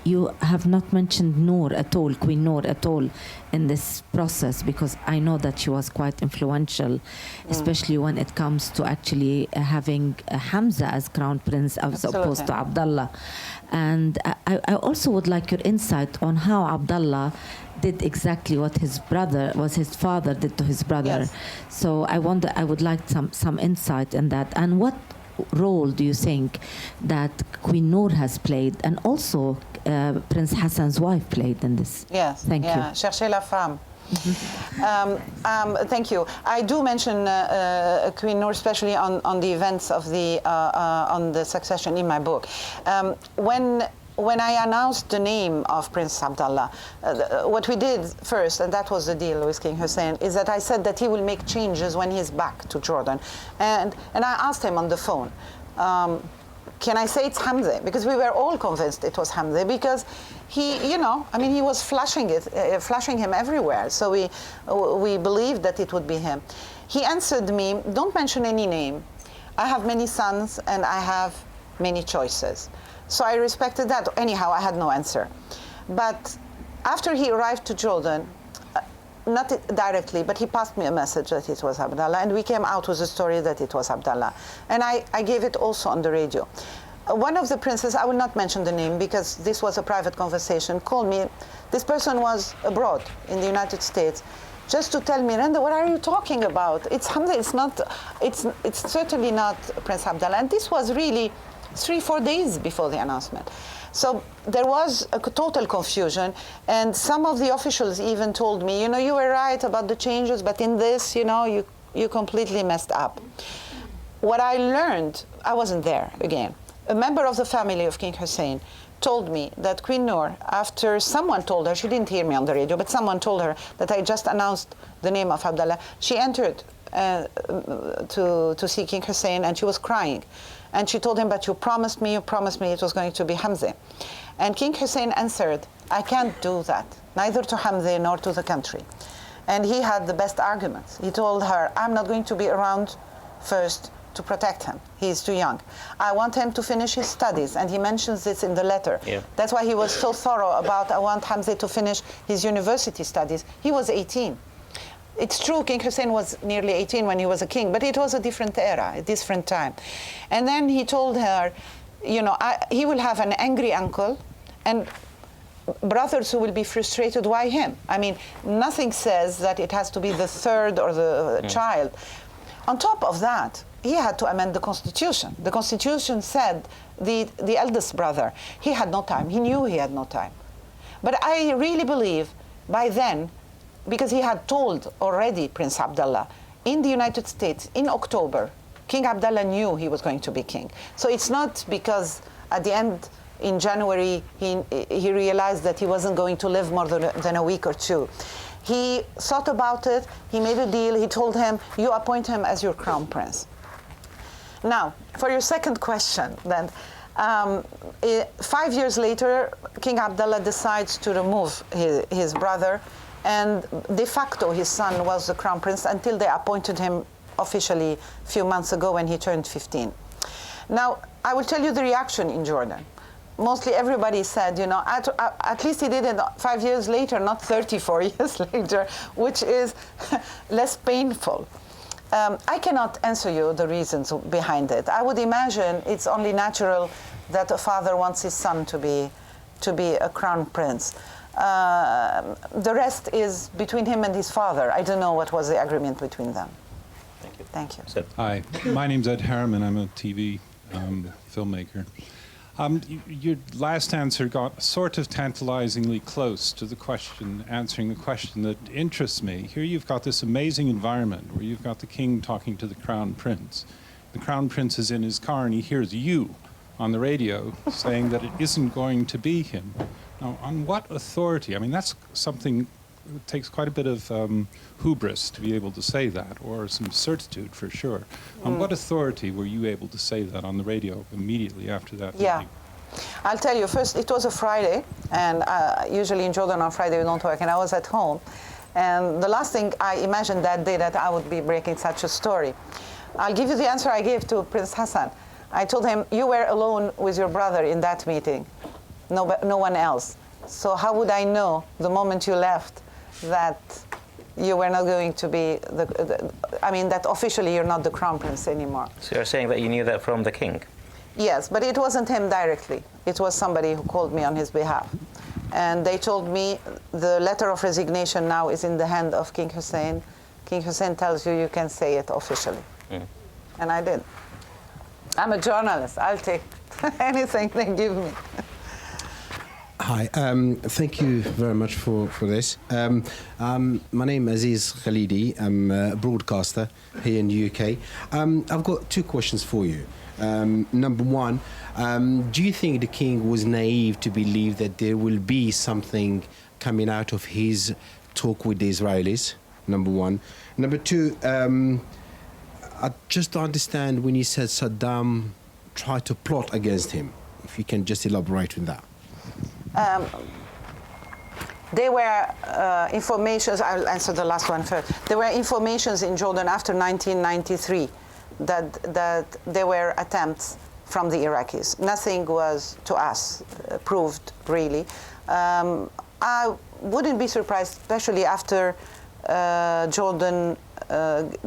you have not mentioned Noor at all, Queen Noor at all, in this process, because I know that she was quite influential, especially when it comes to actually having Hamza as crown prince as opposed to Abdullah. And I also would like your insight on how Abdullah did exactly what his father did to his brother. Yes. So I would like some insight in that, and what role do you think that Queen Noor has played, and also Prince Hassan's wife played in this? Yes. Thank you. Cherchez la femme. Thank you. I do mention Queen Noor, especially on the events of on the succession in my book. When I announced the name of Prince Abdullah, what we did first, and that was the deal with King Hussein, is that I said that he will make changes when he's back to Jordan. And I asked him on the phone, can I say it's Hamza? Because we were all convinced it was Hamza, because he, you know, I mean, he was flashing him everywhere. So we believed that it would be him. He answered me, don't mention any name. I have many sons and I have many choices. So I respected that. Anyhow, I had no answer. But after he arrived to Jordan, not directly, but he passed me a message that it was Abdullah, and we came out with a story that it was Abdullah. And I gave it also on the radio. One of the princes, I will not mention the name because this was a private conversation, called me. This person was abroad in the United States, just to tell me, Randa, what are you talking about? It's Hamza, it's certainly not Prince Abdullah. And this was really 3-4 days before the announcement. So there was a total confusion, and some of the officials even told me, you know, you were right about the changes, but in this, you know, you completely messed up. What I learned, I wasn't there again. A member of the family of King Hussein told me that Queen Noor, after someone told her, she didn't hear me on the radio, but someone told her that I just announced the name of Abdullah, she entered to see King Hussein, and she was crying. And she told him, but you promised me it was going to be Hamza. And King Hussein answered, I can't do that, neither to Hamza nor to the country. And he had the best arguments. He told her, I'm not going to be around first to protect him. He's too young. I want him to finish his studies, and he mentions this in the letter. Yeah. That's why he was so thorough about, I want Hamza to finish his university studies. He was 18. It's true, King Hussein was nearly 18 when he was a king, but it was a different era, a different time. And then he told her, you know, he will have an angry uncle and brothers who will be frustrated. Why him? I mean, nothing says that it has to be the third or the child. On top of that, he had to amend the Constitution. The Constitution said the eldest brother, he had no time. He knew he had no time. But I really believe by then, because he had told already Prince Abdullah, in the United States, in October, King Abdullah knew he was going to be king. So it's not because at the end, in January, he realized that he wasn't going to live more than a week or two. He thought about it, he made a deal, he told him, you appoint him as your crown prince. Now, for your second question, then, 5 years later, King Abdullah decides to remove his brother, and de facto his son was the crown prince until they appointed him officially a few months ago when he turned 15. Now, I will tell you the reaction in Jordan. Mostly everybody said, you know, at least he did it 5 years later, not 34 years later, which is less painful. I cannot answer you the reasons behind it. I would imagine it's only natural that a father wants his son to be a crown prince. The rest is between him and his father. I don't know what was the agreement between them. Thank you. Thank you. So, Hi, my name's Ed Harriman. I'm a TV filmmaker. Your last answer got sort of tantalizingly close to the question, answering the question that interests me. Here you've got this amazing environment where you've got the king talking to the crown prince. The crown prince is in his car and he hears you on the radio saying that it isn't going to be him. Now, on what authority? I mean, that's something, it takes quite a bit of hubris to be able to say that, or some certitude for sure. On what authority were you able to say that on the radio immediately after that Yeah. meeting? I'll tell you, first, it was a Friday, and usually in Jordan on Friday we don't work, and I was at home. And the last thing I imagined that day that I would be breaking such a story. I'll give you the answer I gave to Prince Hassan. I told him, you were alone with your brother in that meeting, no one else. So how would I know the moment you left that you were not going to be that officially you're not the crown prince anymore? so you're saying that you knew that from the king? Yes, but it wasn't him directly. It was somebody who called me on his behalf. And they told me the letter of resignation now is in the hand of King Hussein. King Hussein tells you you can say it officially. And I did. I'm a journalist. I'll take anything they give me. Hi, thank you very much for this. My name is Aziz Khalidi. I'm a broadcaster here in the UK. I've got two questions for you. Number one, do you think the king was naive to believe that there will be something coming out of his talk with the Israelis? Number one. Number two, I just don't understand when he said Saddam tried to plot against him. If you can just elaborate on that. There were informations, I'll answer the last one first. There were informations in Jordan after 1993 that there were attempts from the Iraqis. Nothing was, to us, proved, really. I wouldn't be surprised, especially after Jordan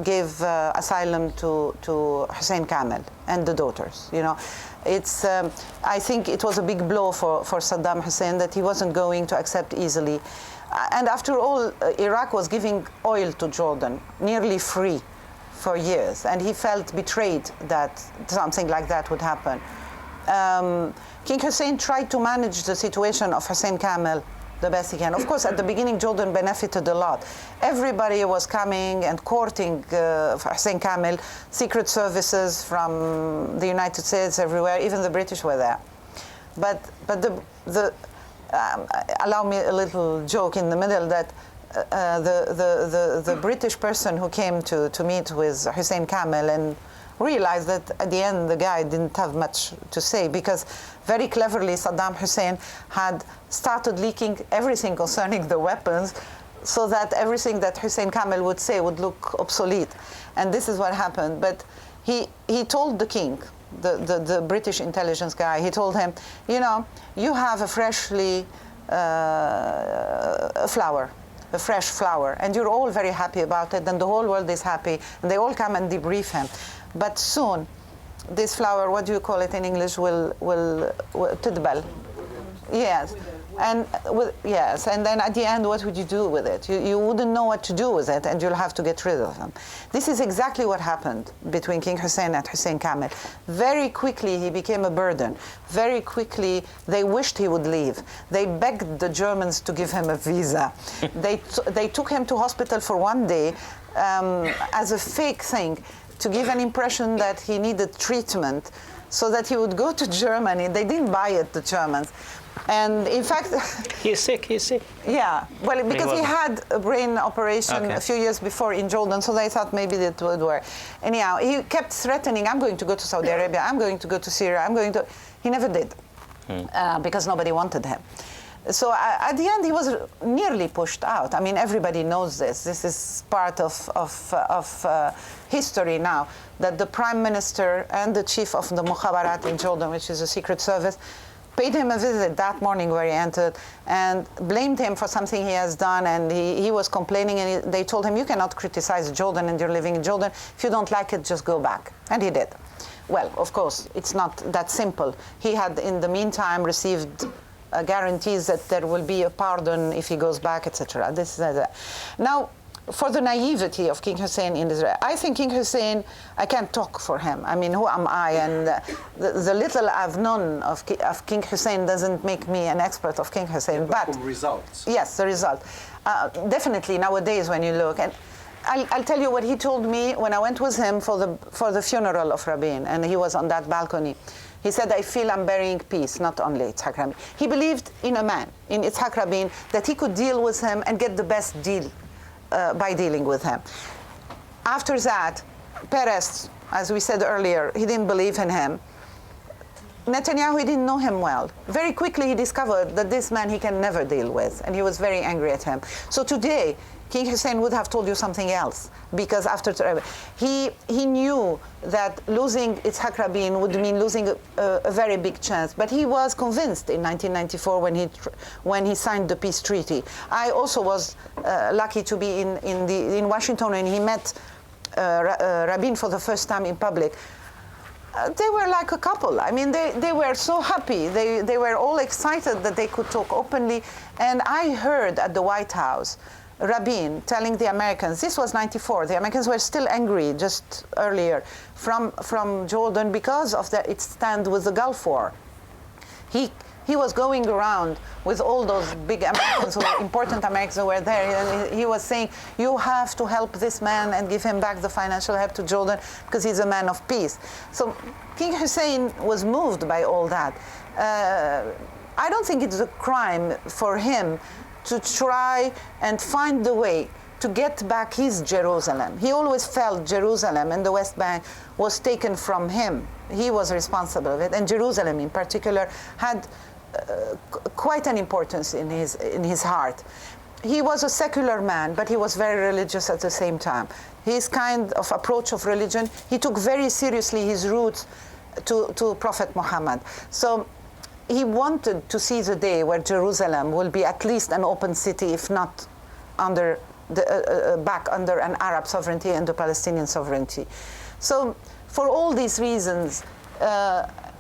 gave asylum to Hussein Kamel and the daughters. You know, it's. I think it was a big blow for Saddam Hussein that he wasn't going to accept easily. And after all, Iraq was giving oil to Jordan, nearly free, for years, and he felt betrayed that something like that would happen. King Hussein tried to manage the situation of Hussein Kamel the best he can. Of course, at the beginning, Jordan benefited a lot. Everybody was coming and courting Hussein Kamel, secret services from the United States, everywhere, even the British were there. But allow me a little joke in the middle that the British person who came to meet with Hussein Kamel and realized that at the end the guy didn't have much to say, because very cleverly Saddam Hussein had started leaking everything concerning the weapons so that everything that Hussein Kamel would say would look obsolete. And this is what happened. But he told the king, the British intelligence guy, he told him, you know, you have a freshly a fresh flower, and you're all very happy about it, and the whole world is happy, and they all come and debrief him. But soon, this flower, what do you call it in English, will tidbal. Yes. And yes, and then at the end, what would you do with it? You wouldn't know what to do with it, and you'll have to get rid of them. This is exactly what happened between King Hussein and Hussein Kamel. Very quickly, he became a burden. Very quickly, they wished he would leave. They begged the Germans to give him a visa. They took him to hospital for 1 day as a fake thing, to give an impression that he needed treatment, so that he would go to Germany. They didn't buy it, the Germans. And in fact, he's sick. Yeah, well, because he had a brain operation a few years before in Jordan, so they thought maybe that would work. Anyhow, he kept threatening, I'm going to go to Saudi Arabia, I'm going to go to Syria, I'm going to... He never did, because nobody wanted him. So at the end, he was nearly pushed out. I mean, everybody knows this. This is part of history now, that the prime minister and the chief of the Mukhabarat in Jordan, which is a secret service, paid him a visit that morning where he entered and blamed him for something he has done, and he was complaining, and they told him, you cannot criticize Jordan and you're living in Jordan. If you don't like it, just go back. And he did. Well, of course, it's not that simple. He had, in the meantime, received guarantees that there will be a pardon if he goes back, etc. This is that. Now, for the naivety of King Hussein in Israel, I think King Hussein, I can't talk for him. I mean, who am I? And the little I've known of King Hussein doesn't make me an expert of King Hussein. But results. Yes, the result. Definitely nowadays when you look, and I'll tell you what he told me when I went with him for the funeral of Rabin, and he was on that balcony. He said, I feel I'm burying peace, not only Yitzhak Rabin. He believed in a man, in Yitzhak Rabin, that he could deal with him and get the best deal by dealing with him. After that, Peres, as we said earlier, he didn't believe in him. Netanyahu, he didn't know him well. Very quickly he discovered that this man he can never deal with, and he was very angry at him. So today, King Hussein would have told you something else, because after he knew that losing Yitzhak Rabin would mean losing a very big chance. But he was convinced in 1994 when he signed the peace treaty. I also was lucky to be in Washington when he met Rabin for the first time in public. They were like a couple. I mean, they were so happy. They were all excited that they could talk openly. And I heard at the White House Rabin telling the Americans, this was 94, the Americans were still angry just earlier from Jordan because of its stand with the Gulf War. He was going around with all those big Americans, important Americans who were there, and he was saying, you have to help this man and give him back the financial help to Jordan because he's a man of peace. So King Hussein was moved by all that. I don't think it's a crime for him to try and find the way to get back his Jerusalem. He always felt Jerusalem and the West Bank was taken from him. He was responsible of it, and Jerusalem in particular had quite an importance in his heart. He was a secular man, but he was very religious at the same time. His kind of approach of religion, he took very seriously his roots to Prophet Muhammad. So he wanted to see the day where Jerusalem will be at least an open city, if not under back under an Arab sovereignty and the Palestinian sovereignty. So for all these reasons,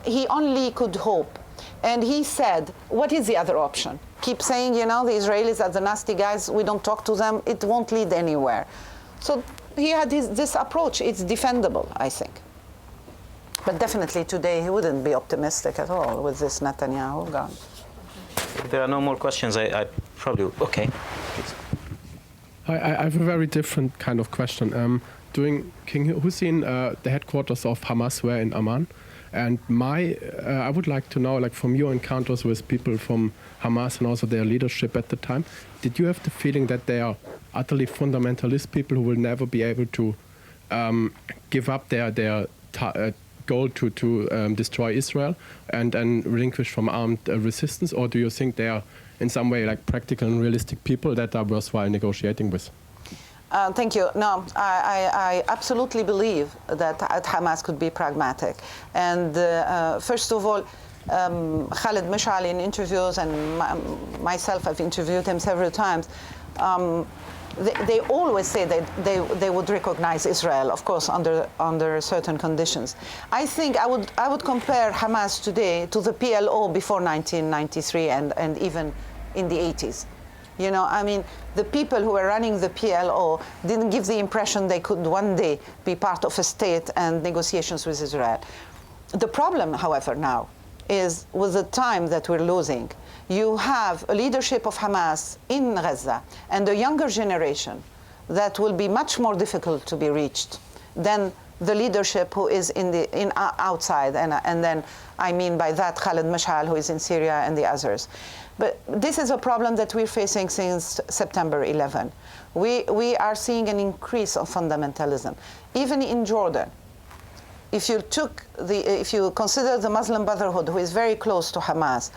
he only could hope. And he said, what is the other option? Keep saying, you know, the Israelis are the nasty guys, we don't talk to them, it won't lead anywhere. So he had this approach. It's defendable, I think. But definitely today he wouldn't be optimistic at all with this Netanyahu gone. If there are no more questions, I probably... Okay, please. I have a very different kind of question. During King Hussein, the headquarters of Hamas were in Amman. And I would like to know, like from your encounters with people from Hamas and also their leadership at the time, did you have the feeling that they are utterly fundamentalist people who will never be able to give up their goal to destroy Israel and relinquish from armed resistance? Or do you think they are in some way like practical and realistic people that are worthwhile negotiating with? Thank you. No, I absolutely believe that Hamas could be pragmatic. And first of all, Khalid Mash'al in interviews, and myself, I've interviewed him several times, they always say that they would recognize Israel, of course, under certain conditions. I think I would compare Hamas today to the PLO before 1993 and even in the 80s. You know, I mean, the people who were running the PLO didn't give the impression they could one day be part of a state and negotiations with Israel. The problem, however, now is with the time that we're losing, you have a leadership of Hamas in Gaza and a younger generation that will be much more difficult to be reached than the leadership who is outside, and then I mean by that Khalid Mash'al, who is in Syria, and the others. But this is a problem that we're facing since September 11. We are seeing an increase of fundamentalism, even in Jordan. If you consider the Muslim Brotherhood, who is very close to Hamas,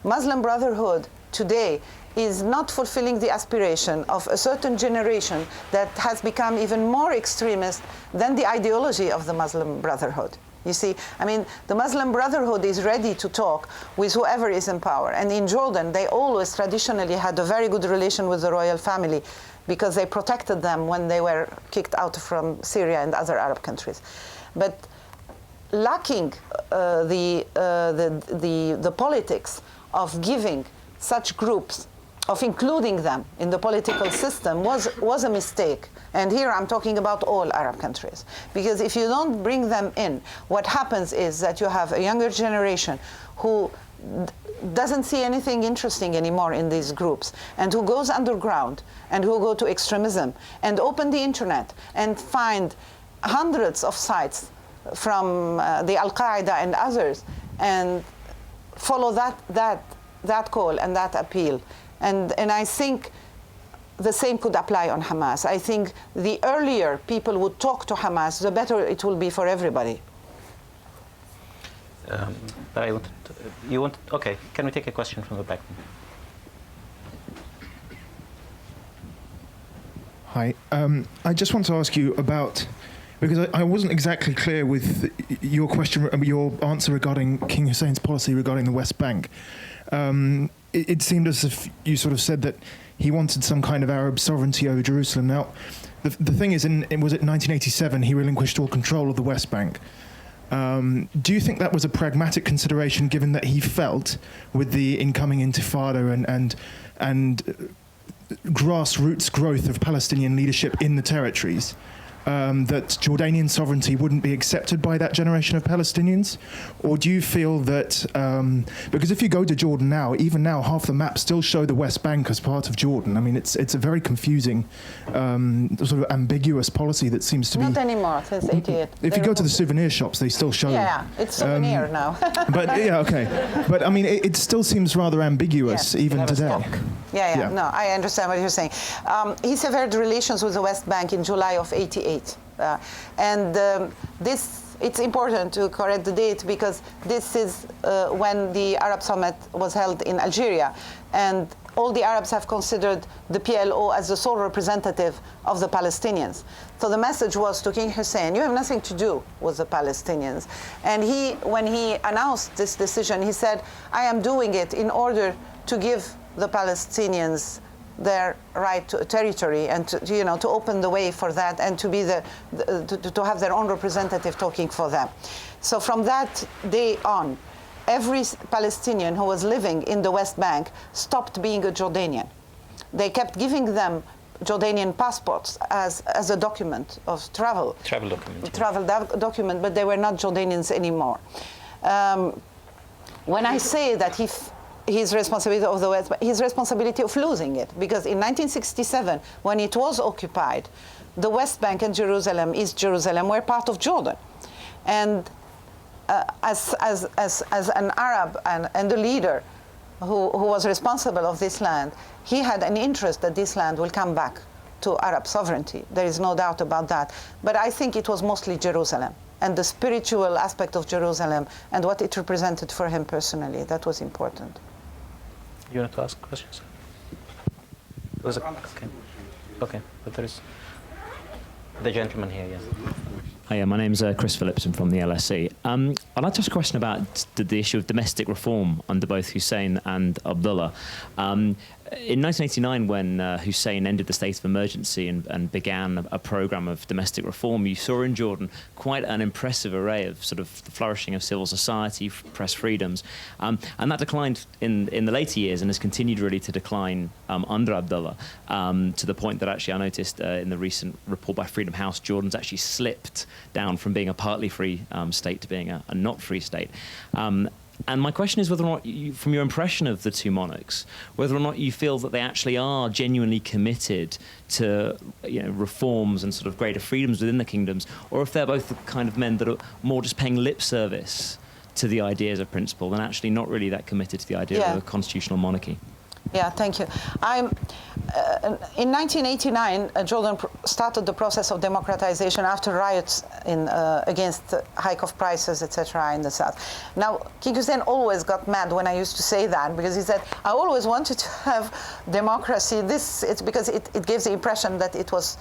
Muslim Brotherhood today is not fulfilling the aspiration of a certain generation that has become even more extremist than the ideology of the Muslim Brotherhood. You see, I mean, the Muslim Brotherhood is ready to talk with whoever is in power. And in Jordan, they always traditionally had a very good relation with the royal family because they protected them when they were kicked out from Syria and other Arab countries. But lacking the politics of giving such groups, of including them in the political system was a mistake. And here I'm talking about all Arab countries. Because if you don't bring them in, what happens is that you have a younger generation who doesn't see anything interesting anymore in these groups, and who goes underground, and who go to extremism, and open the internet, and find hundreds of sites from the Al-Qaeda and others, and follow that call and that appeal. And I think the same could apply on Hamas. I think the earlier people would talk to Hamas, the better it will be for everybody. Okay, can we take a question from the back? Hi, I just want to ask you about, because I wasn't exactly clear with your question, your answer regarding King Hussein's policy regarding the West Bank. It seemed as if you sort of said that he wanted some kind of Arab sovereignty over Jerusalem. Now, the thing is, was it 1987 he relinquished all control of the West Bank? Do you think that was a pragmatic consideration, given that he felt with the incoming Intifada and grassroots growth of Palestinian leadership in the territories, that Jordanian sovereignty wouldn't be accepted by that generation of Palestinians? Or do you feel that, because if you go to Jordan now, even now, half the maps still show the West Bank as part of Jordan. I mean, it's a very confusing, sort of ambiguous policy that seems to be... Not anymore, since 88. If you go to the souvenir shops, they still show... Yeah, it's souvenir now. But, yeah, okay. But, I mean, it still seems rather ambiguous, even today. Yeah, no, I understand what you're saying. He severed relations with the West Bank in July of 88. It's important to correct the date, because this is when the Arab Summit was held in Algeria, and all the Arabs have considered the PLO as the sole representative of the Palestinians. So the message was to King Hussein, you have nothing to do with the Palestinians. And when he announced this decision, he said, I am doing it in order to give the Palestinians their right to territory, and to open the way for that, and to be to have their own representative talking for them. So from that day on, every Palestinian who was living in the West Bank stopped being a Jordanian. They kept giving them Jordanian passports as a document of travel. Travel document, but they were not Jordanians anymore. When I say that his responsibility of the West, his responsibility of losing it, because in 1967, when it was occupied, the West Bank and Jerusalem, East Jerusalem, were part of Jordan, and as an Arab and a leader who was responsible of this land, he had an interest that this land will come back to Arab sovereignty. There is no doubt about that. But I think it was mostly Jerusalem and the spiritual aspect of Jerusalem and what it represented for him personally. That was important. You want to ask questions? Okay, but there is the gentleman here, yes. Hi, my name's Chris Phillips. I'm from the LSE. I'd like to ask a question about the issue of domestic reform under both Hussein and Abdullah. In 1989, when Hussein ended the state of emergency and began a program of domestic reform, you saw in Jordan quite an impressive array of sort of the flourishing of civil society, press freedoms, and that declined in the later years and has continued really to decline under Abdullah, to the point that actually I noticed in the recent report by Freedom House, Jordan's actually slipped down from being a partly free state to being a not free state. And my question is whether or not, from your impression of the two monarchs, whether or not you feel that they actually are genuinely committed to reforms and sort of greater freedoms within the kingdoms, or if they're both the kind of men that are more just paying lip service to the ideas of principle and actually not really that committed to the idea of a constitutional monarchy. Yeah, thank you. In 1989, Jordan started the process of democratization after riots against the hike of prices, etc., in the south. Now, King Hussein always got mad when I used to say that, because he said, I always wanted to have democracy. It's because it gives the impression that it was,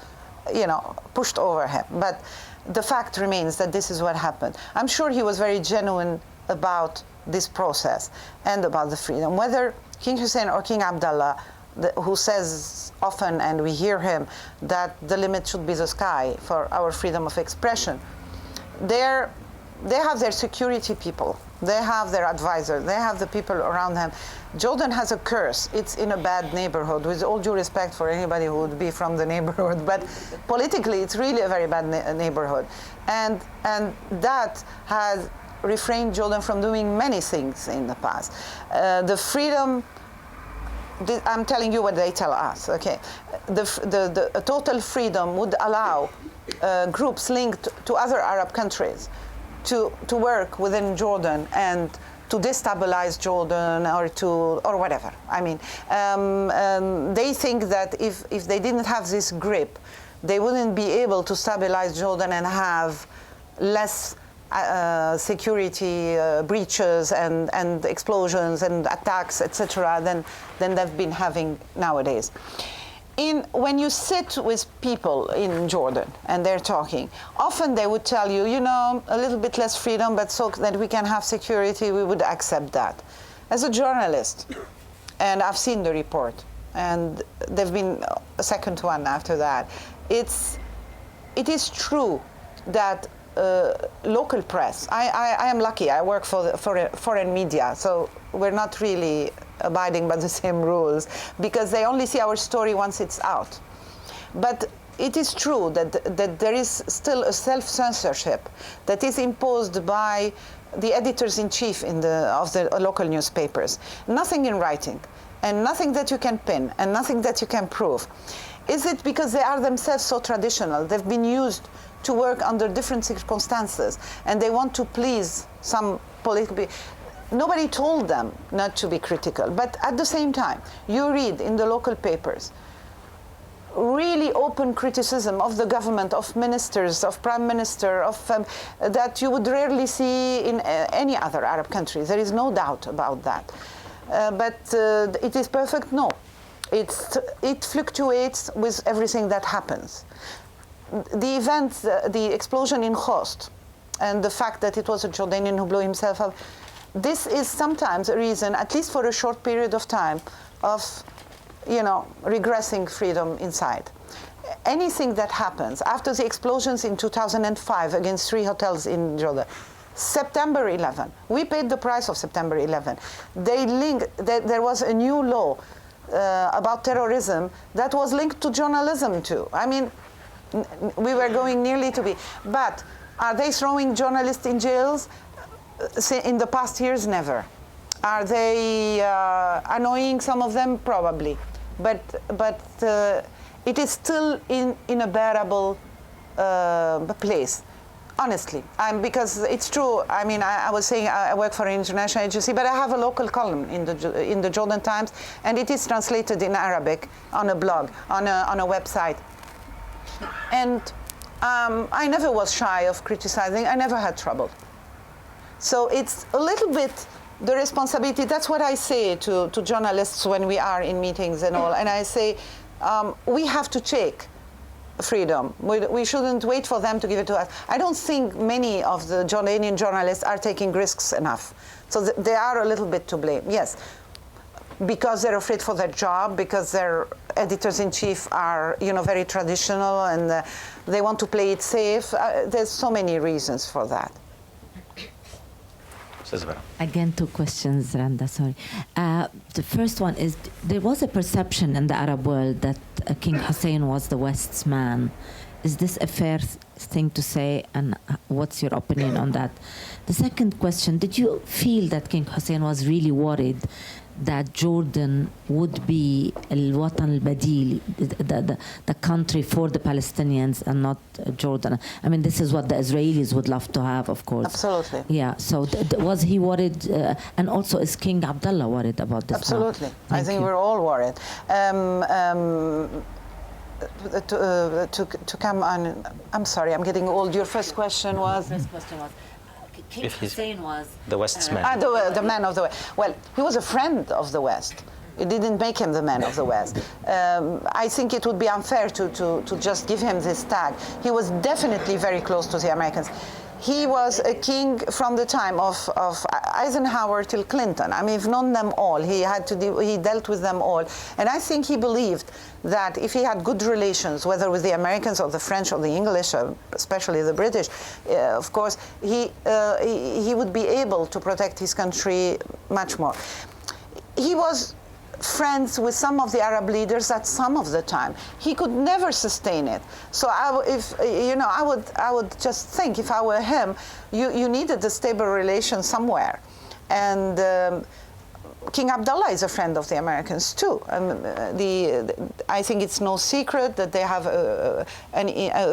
pushed over him. But the fact remains that this is what happened. I'm sure he was very genuine about this process and about the freedom. Whether King Hussein or King Abdullah, who says often, and we hear him, that the limit should be the sky for our freedom of expression, they have their security people, they have their advisors, they have the people around them. Jordan has a curse. It's in a bad neighborhood, with all due respect for anybody who would be from the neighborhood, but politically it's really a very bad neighborhood. And that has refrained Jordan from doing many things in the past. The freedom, I'm telling you what they tell us, okay? The total freedom would allow groups linked to other Arab countries to work within Jordan and to destabilize Jordan or whatever. I mean, they think that if they didn't have this grip, they wouldn't be able to stabilize Jordan and have less security breaches and explosions and attacks, etc., than they've been having nowadays. When you sit with people in Jordan and they're talking, often they would tell you, a little bit less freedom, but so that we can have security, we would accept that. As a journalist, and I've seen the report, and there've been a second one after that, it is true that local press. I am lucky. I work for foreign media, so we're not really abiding by the same rules because they only see our story once it's out. But it is true that there is still a self-censorship that is imposed by the editors-in-chief of the local newspapers. Nothing in writing, and nothing that you can pin, and nothing that you can prove. Is it because they are themselves so traditional? They've been used to work under different circumstances, and they want to please some political. Nobody told them not to be critical, but at the same time, you read in the local papers really open criticism of the government, of ministers, of prime minister, that you would rarely see in any other Arab country. There is no doubt about that. But it is perfect? No. It fluctuates with everything that happens. The events, the explosion in Khost, and the fact that it was a Jordanian who blew himself up, this is sometimes a reason, at least for a short period of time, of regressing freedom inside. Anything that happens after the explosions in 2005 against 3 hotels in Jordan, September 11, we paid the price of September 11. There was a new law about terrorism that was linked to journalism too. I mean, we were going nearly to be. But are they throwing journalists in jails? In the past years, never. Are they annoying some of them? Probably. But it is still in a bearable place. Honestly, because it's true. I mean, I was saying I work for an international agency, but I have a local column in the Jordan Times, and it is translated in Arabic on a blog, on a website. And I never was shy of criticizing. I never had trouble. So it's a little bit the responsibility, that's what I say to journalists when we are in meetings and all. And I say, we have to check freedom. We shouldn't wait for them to give it to us. I don't think many of the Jordanian journalists are taking risks enough. So they are a little bit to blame, yes. Because they're afraid for their job, because their editors-in-chief are, very traditional and they want to play it safe. There's so many reasons for that. Again, 2 questions, Randa, sorry. The first one is, there was a perception in the Arab world that King Hussein was the West's man. Is this a fair thing to say, and what's your opinion on that? The second question, did you feel that King Hussein was really worried that Jordan would be al-Watan al-Badil, the country for the Palestinians and not Jordan? I mean, this is what the Israelis would love to have, of course. Absolutely. Yeah, so was he worried? And also, is King Abdullah worried about this? Absolutely. I think we're all worried. To come on, I'm sorry, I'm getting old. Your first question was? First question was, King Hussein was the West's man. The man of the West. Well, he was a friend of the West. It didn't make him the man of the West. I think it would be unfair to just give him this tag. He was definitely very close to the Americans. He was a king from the time of Eisenhower till Clinton. I mean, we've known them all. He dealt with them all. And I think he believed that if he had good relations, whether with the Americans or the French or the English, or especially the British, of course, he would be able to protect his country much more. He was friends with some of the Arab leaders at some of the time. He could never sustain it. So I would just think, if I were him, you needed a stable relation somewhere. And King Abdullah is a friend of the Americans too. I think it's no secret that they have a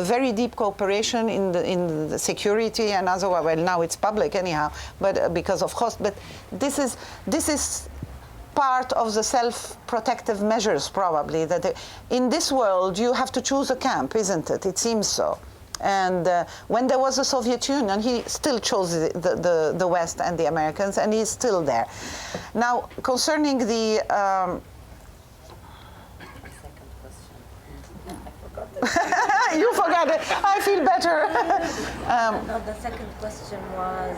very deep cooperation in the security and otherwise. Well, now it's public anyhow, but because of course. But this is part of the self-protective measures, probably, that in this world you have to choose a camp, isn't it? It seems so. And when there was the Soviet Union, he still chose the West and the Americans, and he's still there. Now, concerning the... You forgot it. I feel better. No, the second question was...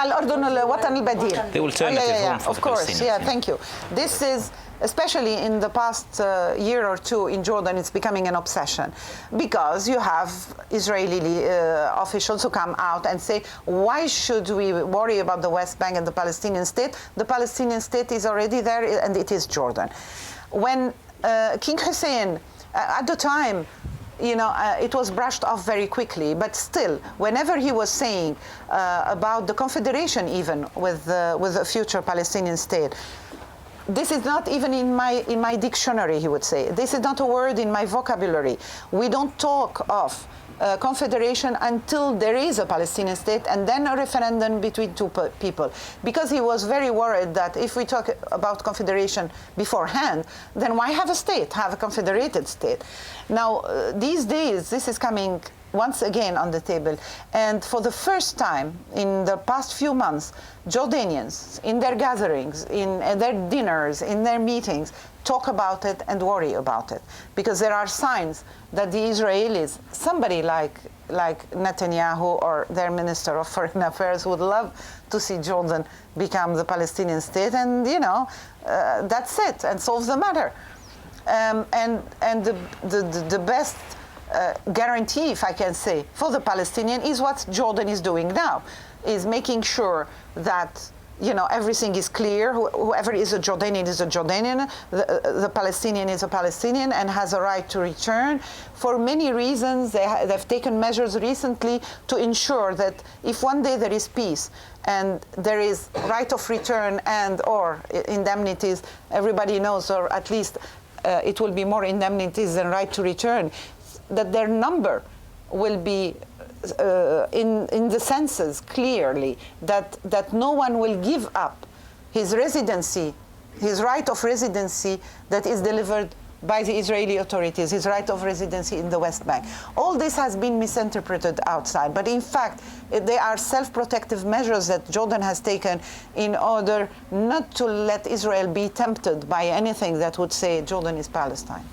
الأردن الوطن البديل. The alternative home for of course, Palestinians. yeah, thank you. This is, especially in the past year or two in Jordan, it's becoming an obsession, because you have Israeli officials who come out and say, why should we worry about the West Bank and the Palestinian state? The Palestinian state is already there, and it is Jordan. When King Hussein, at the time, it was brushed off very quickly, but still, whenever he was saying about the confederation, even with a future Palestinian state, this is not even in my dictionary, he would say. This is not a word in my vocabulary. We don't talk of confederation until there is a Palestinian state and then a referendum between two people. Because he was very worried that if we talk about confederation beforehand, then why have a state, have a confederated state? Now, these days, this is coming once again on the table. And for the first time in the past few months, Jordanians, in their gatherings, in their dinners, in their meetings, talk about it and worry about it. Because there are signs that the Israelis, somebody like Netanyahu or their Minister of Foreign Affairs, would love to see Jordan become the Palestinian state, and that's it, and solve the matter. And the best guarantee, if I can say, for the Palestinian is what Jordan is doing now, is making sure that everything is clear. Whoever is a Jordanian is a Jordanian. The Palestinian is a Palestinian and has a right to return. For many reasons, they've taken measures recently to ensure that if one day there is peace and there is right of return and or indemnities, everybody knows, or at least it will be more indemnities than right to return, that their number will be in the census clearly, that no one will give up his residency, his right of residency that is delivered by the Israeli authorities, his right of residency in the West Bank. All this has been misinterpreted outside, but in fact, they are self-protective measures that Jordan has taken in order not to let Israel be tempted by anything that would say Jordan is Palestine.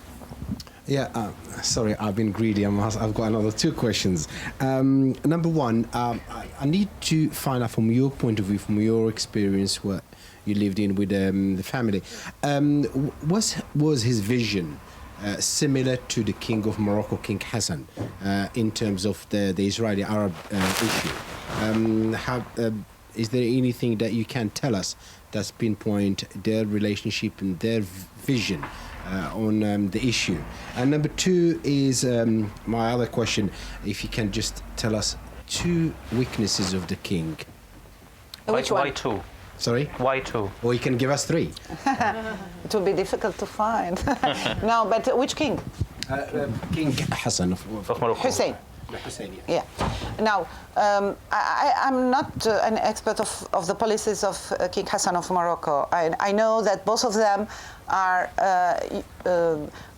Yeah, sorry, I've been greedy. I've got another two questions. Number one, I need to find out from your point of view, from your experience, what you lived in with the family. Was his vision similar to the King of Morocco, King Hassan, in terms of the Israeli-Arab issue? Is there anything that you can tell us that's pinpoint their relationship and their vision on the issue? And number two is my other question, if you can just tell us two weaknesses of the king. Which one? Why two? Sorry? Why two? Or you can give us three. It will be difficult to find. No, but which king? King Hassan of Morocco. Hussein. Hussein, Yeah. Now, I'm not an expert of the policies of King Hassan of Morocco. I know that both of them are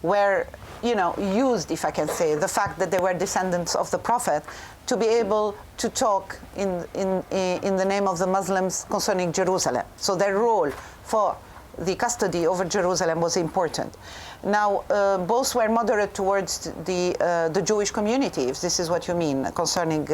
were, used, if I can say, the fact that they were descendants of the Prophet, to be able to talk in the name of the Muslims concerning Jerusalem. So their role for the custody over Jerusalem was important. Now, both were moderate towards the Jewish community, if this is what you mean, concerning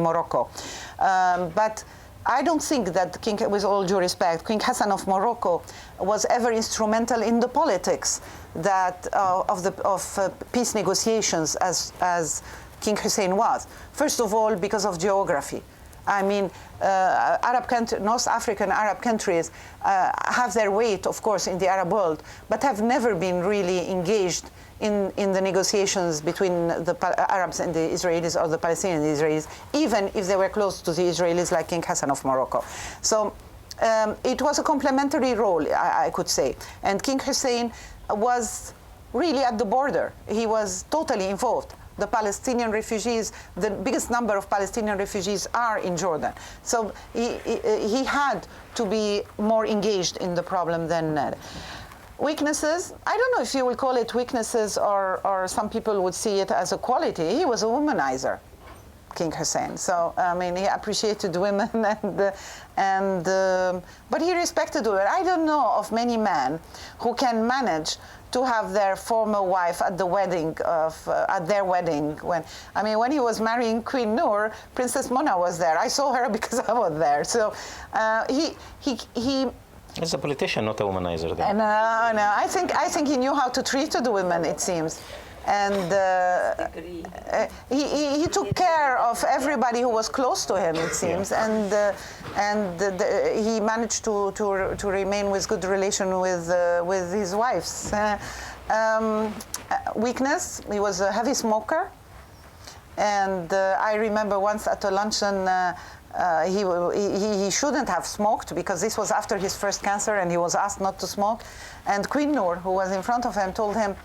Morocco. But I don't think that with all due respect, King Hassan of Morocco was ever instrumental in the politics that of peace negotiations as King Hussein was. First of all, because of geography. I mean, North African Arab countries have their weight, of course, in the Arab world, but have never been really engaged in the negotiations between the Arabs and the Israelis, or the Palestinians and the Israelis, even if they were close to the Israelis, like King Hassan of Morocco. So it was a complementary role, I could say. And King Hussein was really at the border. He was totally involved. The Palestinian refugees, the biggest number of Palestinian refugees are in Jordan. So he had to be more engaged in the problem than weaknesses. I don't know if you will call it weaknesses, or some people would see it as a quality. He was a womanizer, King Hussein. So, I mean, he appreciated women, but he respected women. I don't know of many men who can manage to have their former wife at the wedding at their wedding. When he was marrying Queen Noor, Princess Mona was there. I saw her because I was there. So he He's a politician, not a womanizer. Then. No. I think he knew how to treat the women, it seems. And he took care of everybody who was close to him, it seems, and he managed to remain with good relation with his wives. Weakness: he was a heavy smoker, and I remember once at a luncheon. He shouldn't have smoked, because this was after his first cancer, and he was asked not to smoke. And Queen Noor, who was in front of him, told him,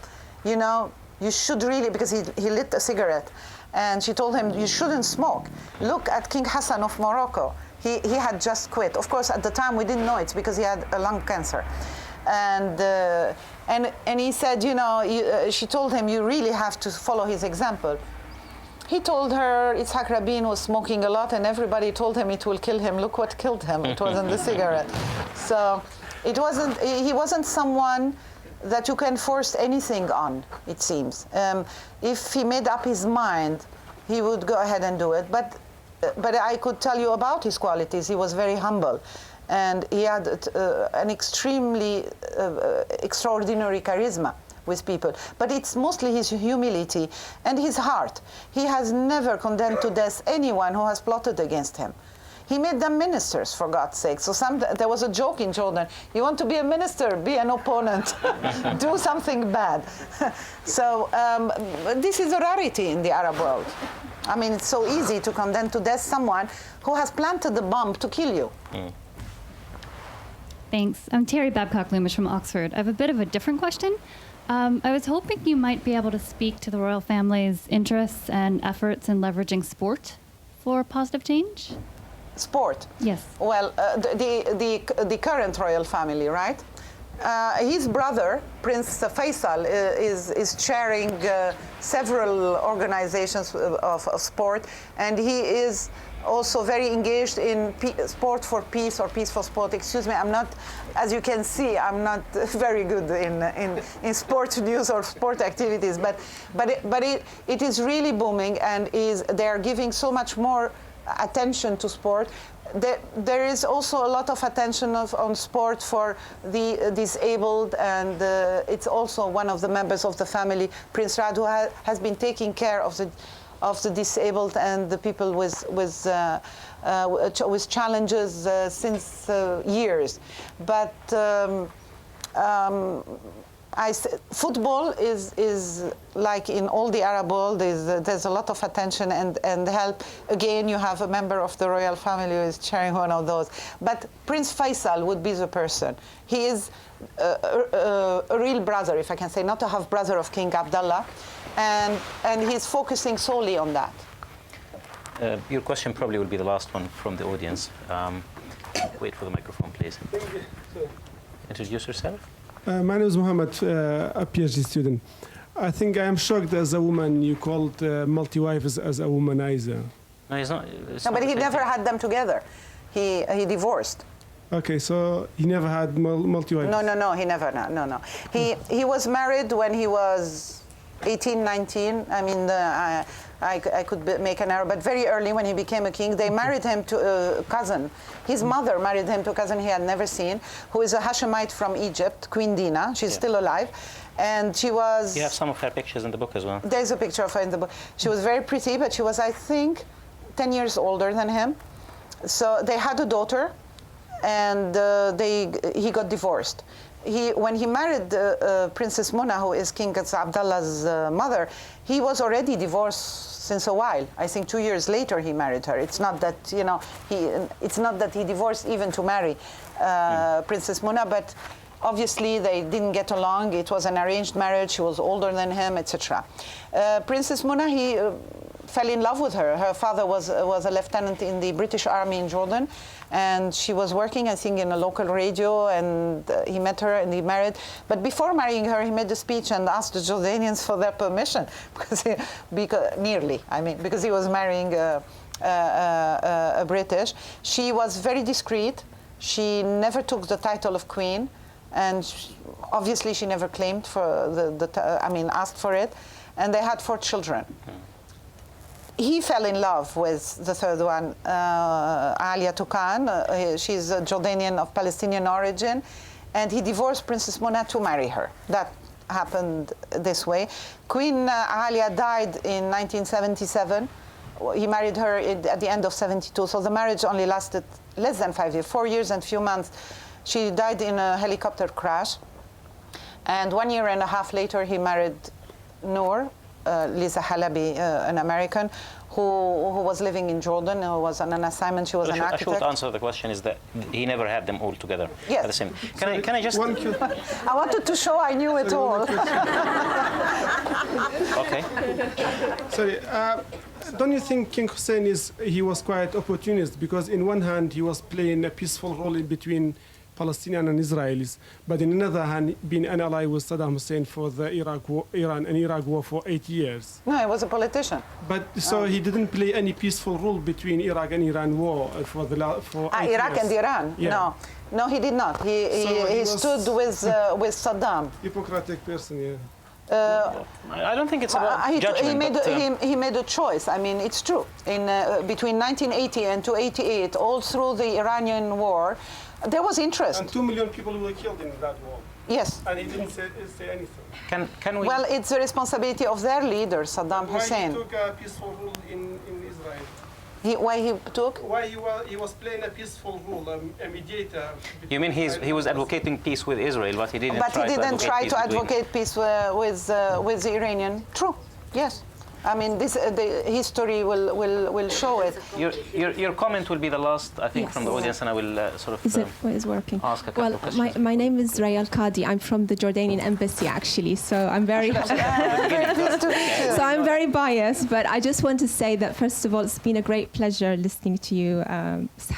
you should really, because he lit a cigarette, and she told him, you shouldn't smoke. Look at King Hassan of Morocco. He had just quit. Of course, at the time we didn't know it, because he had a lung cancer. And he said, she told him, you really have to follow his example. He told her Yitzhak Rabin was smoking a lot, and everybody told him it will kill him. Look what killed him. It wasn't the cigarette. So he wasn't someone that you can force anything on, it seems. If he made up his mind, he would go ahead and do it. But I could tell you about his qualities. He was very humble, and he had an extremely extraordinary charisma with people. But it's mostly his humility and his heart. He has never condemned to death anyone who has plotted against him. He made them ministers, for God's sake. So there was a joke in Jordan: you want to be a minister, be an opponent, do something bad. So this is a rarity in the Arab world. I mean, it's so easy to condemn to death someone who has planted the bomb to kill you. Thanks. I'm Terry Babcock-Loomis from Oxford. I have a bit of a different question. I was hoping you might be able to speak to the royal family's interests and efforts in leveraging sport for positive change. Sport? Yes. Well, the current royal family, right? His brother, Prince Faisal, is chairing several organizations of sport, and he is also very engaged in sport for peace or peace for sport. Excuse me, I'm not, as you can see, I'm not very good in sport news or sport activities, but it is really booming, and they are giving so much more attention to sport. There is also a lot of attention on sport for the disabled, and it's also one of the members of the family, Prince Rad, who has been taking care of the disabled and the people with challenges since years. But football is like in all the Arab world, there's a lot of attention and help. Again, you have a member of the royal family who is chairing one of those. But Prince Faisal would be the person. He is a real brother, if I can say, not a half brother of King Abdullah, and he's focusing solely on that. Your question probably will be the last one from the audience. Wait for the microphone, please. Thank you. Introduce yourself. My name is Mohammed, a PhD student. I think I am shocked as a woman you called multi-wife as a womanizer. No, he's not. No, but he never had them together. He divorced. Okay, so he never had multi-wives? No, he never, no. He was married when he was 18, 19. I mean, I could make an error, but very early when he became a king, they married him to a cousin. His mother married him to a cousin he had never seen, who is a Hashemite from Egypt, Queen Dina. She's still alive. And she was... You have some of her pictures in the book as well. There's a picture of her in the book. She was very pretty, but she was, I think, 10 years older than him. So they had a daughter, and he got divorced. When he married Princess Muna, who is King Abdullah's mother, he was already divorced since a while. I think 2 years later he married her. It's not that it's not that he divorced even to marry Princess Muna, but obviously they didn't get along. It was an arranged marriage. She was older than him, etc. Princess Muna, he fell in love with her. Her father was a lieutenant in the British Army in Jordan, and she was working, I think, in a local radio, and he met her and he married. But before marrying her, he made a speech and asked the Jordanians for their permission, because he was marrying a British. She was very discreet. She never took the title of queen, and obviously she never claimed for asked for it. And they had 4 children. He fell in love with the third one, Alia Tukan. She's a Jordanian of Palestinian origin, and he divorced Princess Muna to marry her. That happened this way. Queen Alia died in 1977. He married her at the end of 72, so the marriage only lasted less than 5 years, 4 years and few months. She died in a helicopter crash, and 1 year and a half later he married Noor, Lisa Halabi, an American, who was living in Jordan, who was on an assignment. She was an architect. A short answer to the question is that he never had them all together at the same. Can I just? I wanted to show I knew it all. Okay. Sorry. Don't you think King Hussein he was quite opportunist, because in one hand he was playing a peaceful role in between Palestinians and Israelis, but in another hand, being an ally with Saddam Hussein for the Iran and Iraq war for 8 years. No, he was a politician. But so he didn't play any peaceful role between Iraq and Iran war for 8 Iraq years. and Iran? Yeah. No, he did not. He stood with Saddam. Hippocratic person, yeah. I don't think it's about judgment. He made a choice. I mean, it's true. In between 1980 and 1988, all through the Iranian war, there was interest. And 2 million people were killed in that war. Yes. And he didn't say anything. Can we? Well, it's the responsibility of their leader, Saddam Hussein. Why he took a peaceful role in Israel? Why he took? Why he was playing a peaceful role, a mediator. You mean he was advocating peace with Israel, but he didn't. But he didn't try to advocate peace with the Iranian. True. Yes. I mean, this the history will show it. Your comment will be the last, I think, from the audience, and I will sort of is working. Ask a couple of questions. My name is Rayal Qadi. I'm from the Jordanian embassy, actually, so I'm very so I'm very biased. But I just want to say that first of all, it's been a great pleasure listening to you,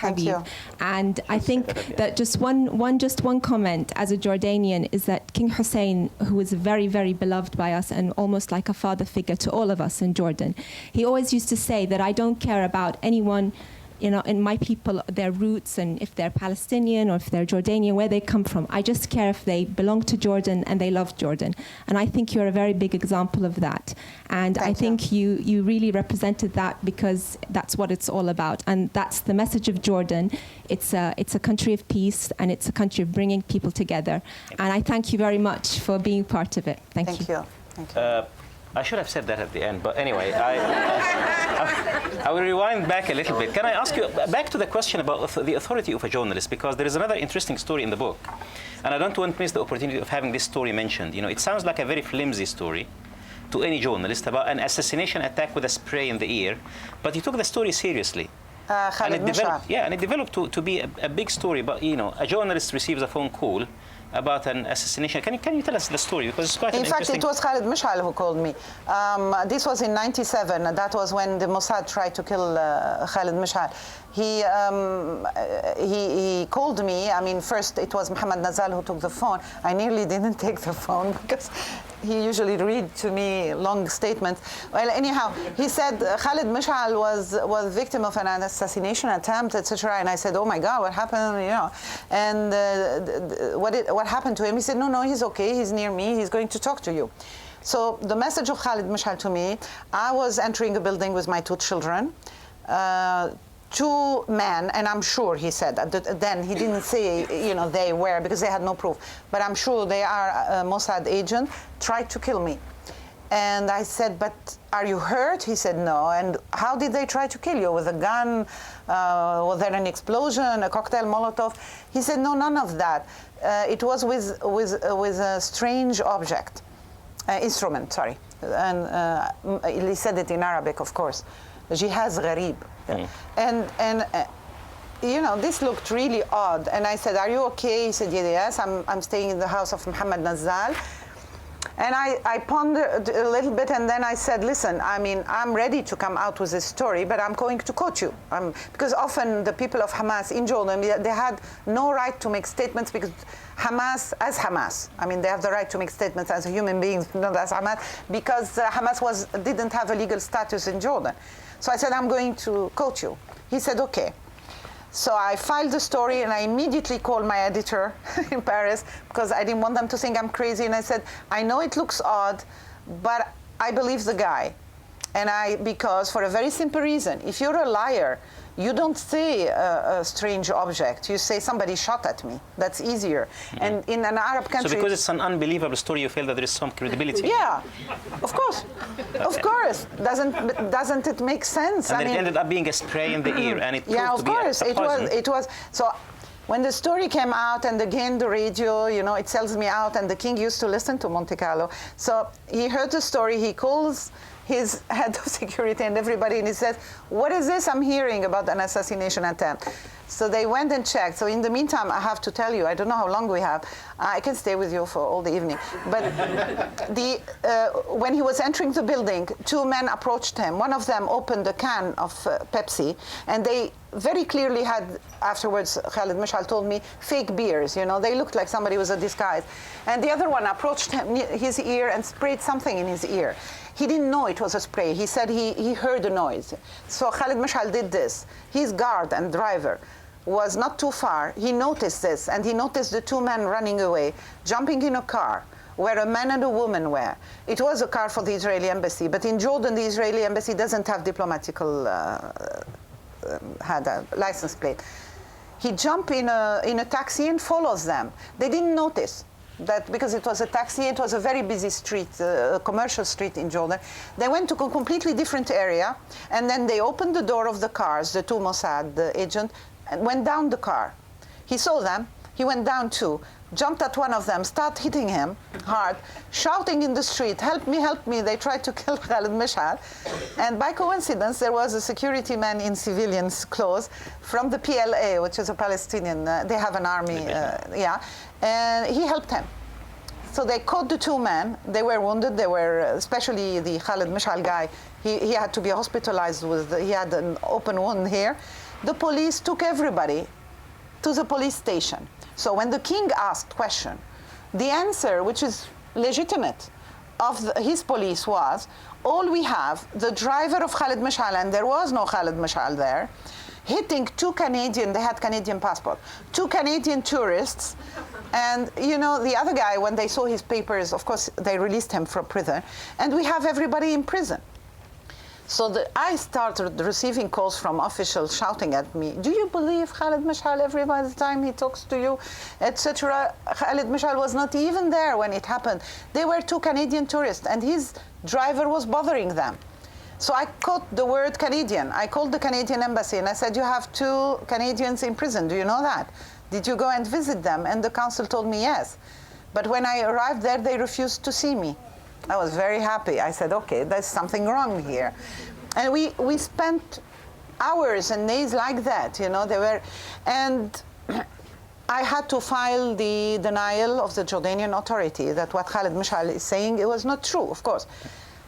Habib. And I think that just one comment as a Jordanian is that King Hussein, who is very, very beloved by us and almost like a father figure to all of us in Jordan, he always used to say that I don't care about anyone, you know, in my people, their roots, and if they're Palestinian or if they're Jordanian, where they come from. I just care if they belong to Jordan and they love Jordan. And I think you're a very big example of that. And I think you really represented that, because that's what it's all about. And that's the message of Jordan. It's a country of peace, and it's a country of bringing people together. And I thank you very much for being part of it. Thank you. Thank you. I should have said that at the end, but anyway, I will rewind back a little bit. Can I ask you back to the question about the authority of a journalist? Because there is another interesting story in the book, and I don't want to miss the opportunity of having this story mentioned. You know, it sounds like a very flimsy story to any journalist about an assassination attack with a spray in the ear, but he took the story seriously. And it developed to be a big story. But you know, a journalist receives a phone call about an assassination. Can you tell us the story, because it's quite in fact interesting. It was Khalid Mishal who called me. This was in '97. That was when the Mossad tried to kill Khalid Mishal. He called me. I mean, first it was Mohammed Nazal who took the phone. I nearly didn't take the phone because he usually read to me long statements. Well, anyhow, he said Khalid Mishal was victim of an assassination attempt, etc. And I said, oh my God, what happened? You know, and what happened to him? He said, no, he's okay. He's near me. He's going to talk to you. So the message of Khalid Mishal to me: I was entering a building with my 2 children. 2 men, and I'm sure he said that then he didn't say, you know, they were, because they had no proof, but I'm sure they are a Mossad agent, tried to kill me. And I said, but are you hurt? He said, no. And how did they try to kill you? With a gun? Was there an explosion, a cocktail Molotov? He said, no, none of that. It was with a strange object, instrument, sorry. And he said it in Arabic, of course. Jihaz Gharib. And you know, this looked really odd. And I said, are you okay? He said, yes, I'm staying in the house of Mohammed Nazal. And I pondered a little bit, and then I said, listen, I mean, I'm ready to come out with this story, but I'm going to quote you. Because often the people of Hamas in Jordan, they had no right to make statements, because Hamas, I mean, they have the right to make statements as human beings, not as Hamas, because Hamas didn't have a legal status in Jordan. So I said, I'm going to quote you. He said, okay. So I filed the story, and I immediately called my editor in Paris, because I didn't want them to think I'm crazy. And I said, I know it looks odd, but I believe the guy. And because for a very simple reason, if you're a liar, you don't say a strange object. You say somebody shot at me. That's easier. And in an Arab country... So because it's an unbelievable story, you feel that there is some credibility? Yeah, of course. Of course. Doesn't it make sense? And then it ended up being a spray in the ear, and it proved to be a poison. It was. So when the story came out, and again the radio, you know, it sells me out, and the king used to listen to Monte Carlo. So he heard the story, he calls his head of security and everybody, and he says, what is this I'm hearing about an assassination attempt? So they went and checked. So in the meantime, I have to tell you, I don't know how long we have. I can stay with you for all the evening. But when he was entering the building, 2 men approached him. One of them opened a can of Pepsi, and they very clearly had, afterwards, Khalid Mishal told me, fake beers. You know, they looked like somebody was a disguise. And the other one approached his ear and sprayed something in his ear. He didn't know it was a spray. He said he heard a noise. So Khalid Mishal did this. His guard and driver was not too far. He noticed this, and he noticed the 2 men running away, jumping in a car where a man and a woman were. It was a car for the Israeli embassy, but in Jordan, the Israeli embassy doesn't have diplomatical had a license plate. He jumped in a taxi and follows them. They didn't notice that because it was a taxi, it was a very busy street, a commercial street in Jordan. They went to a completely different area, and then they opened the door of the cars, the 2 Mossad agents, and went down the car. He saw them, he went down too, jumped at one of them, started hitting him hard, shouting in the street, help me, help me. They tried to kill Khalid Mash'al. And by coincidence, there was a security man in civilian's clothes from the PLA, which is a Palestinian, they have an army, and he helped him. So they caught the two men. They were wounded. They were, especially the Khalid Mash'al guy, he had to be hospitalized he had an open wound here. The police took everybody to the police station. So when the king asked question, the answer, which is legitimate, of his police was, all we have, the driver of Khalid Mash'al, and there was no Khalid Mash'al there, hitting two Canadian, they had Canadian passport, two Canadian tourists, and you know, the other guy, when they saw his papers, of course, they released him from prison, and we have everybody in prison. So I started receiving calls from officials shouting at me, do you believe Khalid Mash'al every time he talks to you, etc. Khalid Mash'al was not even there when it happened. They were two Canadian tourists and his driver was bothering them. So I caught the word Canadian. I called the Canadian embassy and I said, you have two Canadians in prison, do you know that? Did you go and visit them? And the council told me yes. But when I arrived there, they refused to see me. I was very happy. I said, okay, there's something wrong here. And we spent hours and days like that, you know, and I had to file the denial of the Jordanian authority that what Khalid Mash'al is saying, it was not true, of course.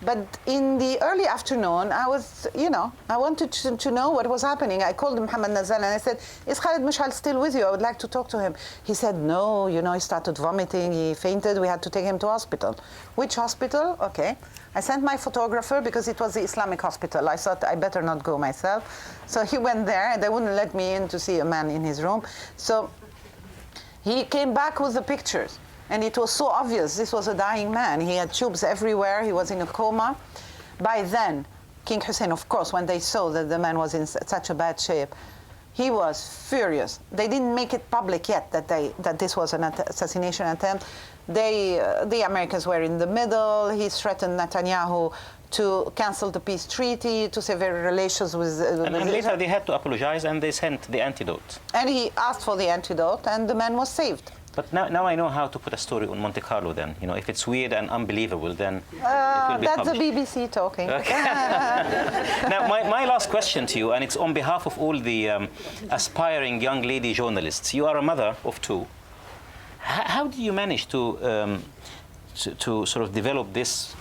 But in the early afternoon, I was, you know, I wanted to know what was happening. I called Mohammed Nazal and I said, is Khalid Mash'al still with you? I would like to talk to him. He said, no, you know, he started vomiting, he fainted, we had to take him to hospital. Which hospital? Okay. I sent my photographer because it was the Islamic hospital. I thought I better not go myself. So he went there and they wouldn't let me in to see a man in his room. So he came back with the pictures. And it was so obvious, this was a dying man. He had tubes everywhere, he was in a coma. By then, King Hussein, of course, when they saw that the man was in such a bad shape, he was furious. They didn't make it public yet that this was an assassination attempt. The Americans were in the middle. He threatened Netanyahu to cancel the peace treaty, to sever relations with... and later they had to apologize and they sent the antidote. And he asked for the antidote and the man was saved. But now I know how to put a story on Monte Carlo then. You know, if it's weird and unbelievable, then it will be that's published. the BBC talking. Okay. Now, my last question to you, and it's on behalf of all the aspiring young lady journalists. You are a mother of two. How do you manage to sort of develop this,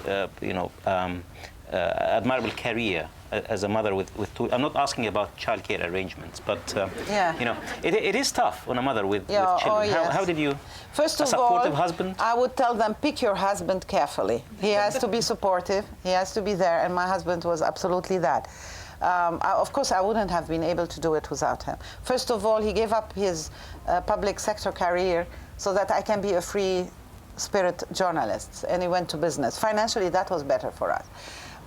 admirable career as a mother with two? I'm not asking about childcare arrangements, but you know, it is tough on a mother with children. Oh, yes. How did you? First of a supportive all, husband? I would tell them, pick your husband carefully. He has to be supportive. He has to be there, and my husband was absolutely that. Of course, I wouldn't have been able to do it without him. First of all, he gave up his public sector career so that I can be a free spirit journalist, and he went to business. Financially, that was better for us.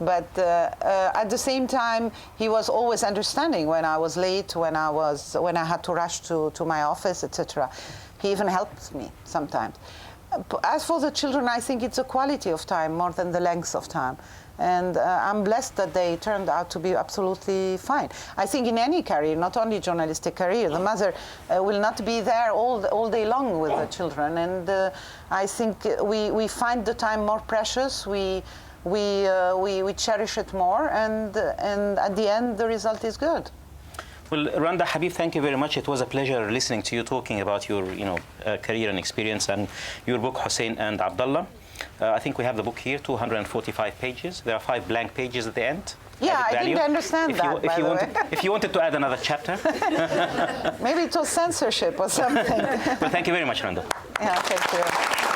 But at the same time, he was always understanding when I was late, when I had to rush to my office, etc. He even helped me sometimes. As for the children, I think it's a quality of time more than the length of time. And I'm blessed that they turned out to be absolutely fine. I think in any career, not only journalistic career, the mother will not be there all day long with the children. And I think we find the time more precious. We cherish it more, and at the end, the result is good. Well, Randa Habib, thank you very much. It was a pleasure listening to you talking about your, career and experience and your book, Hussein and Abdullah. I think we have the book here, 245 pages. There are 5 blank pages at the end. Yeah, I didn't understand that, by the way. If you wanted to add another chapter. Maybe it was censorship or something. Well, thank you very much, Randa. Yeah, thank you.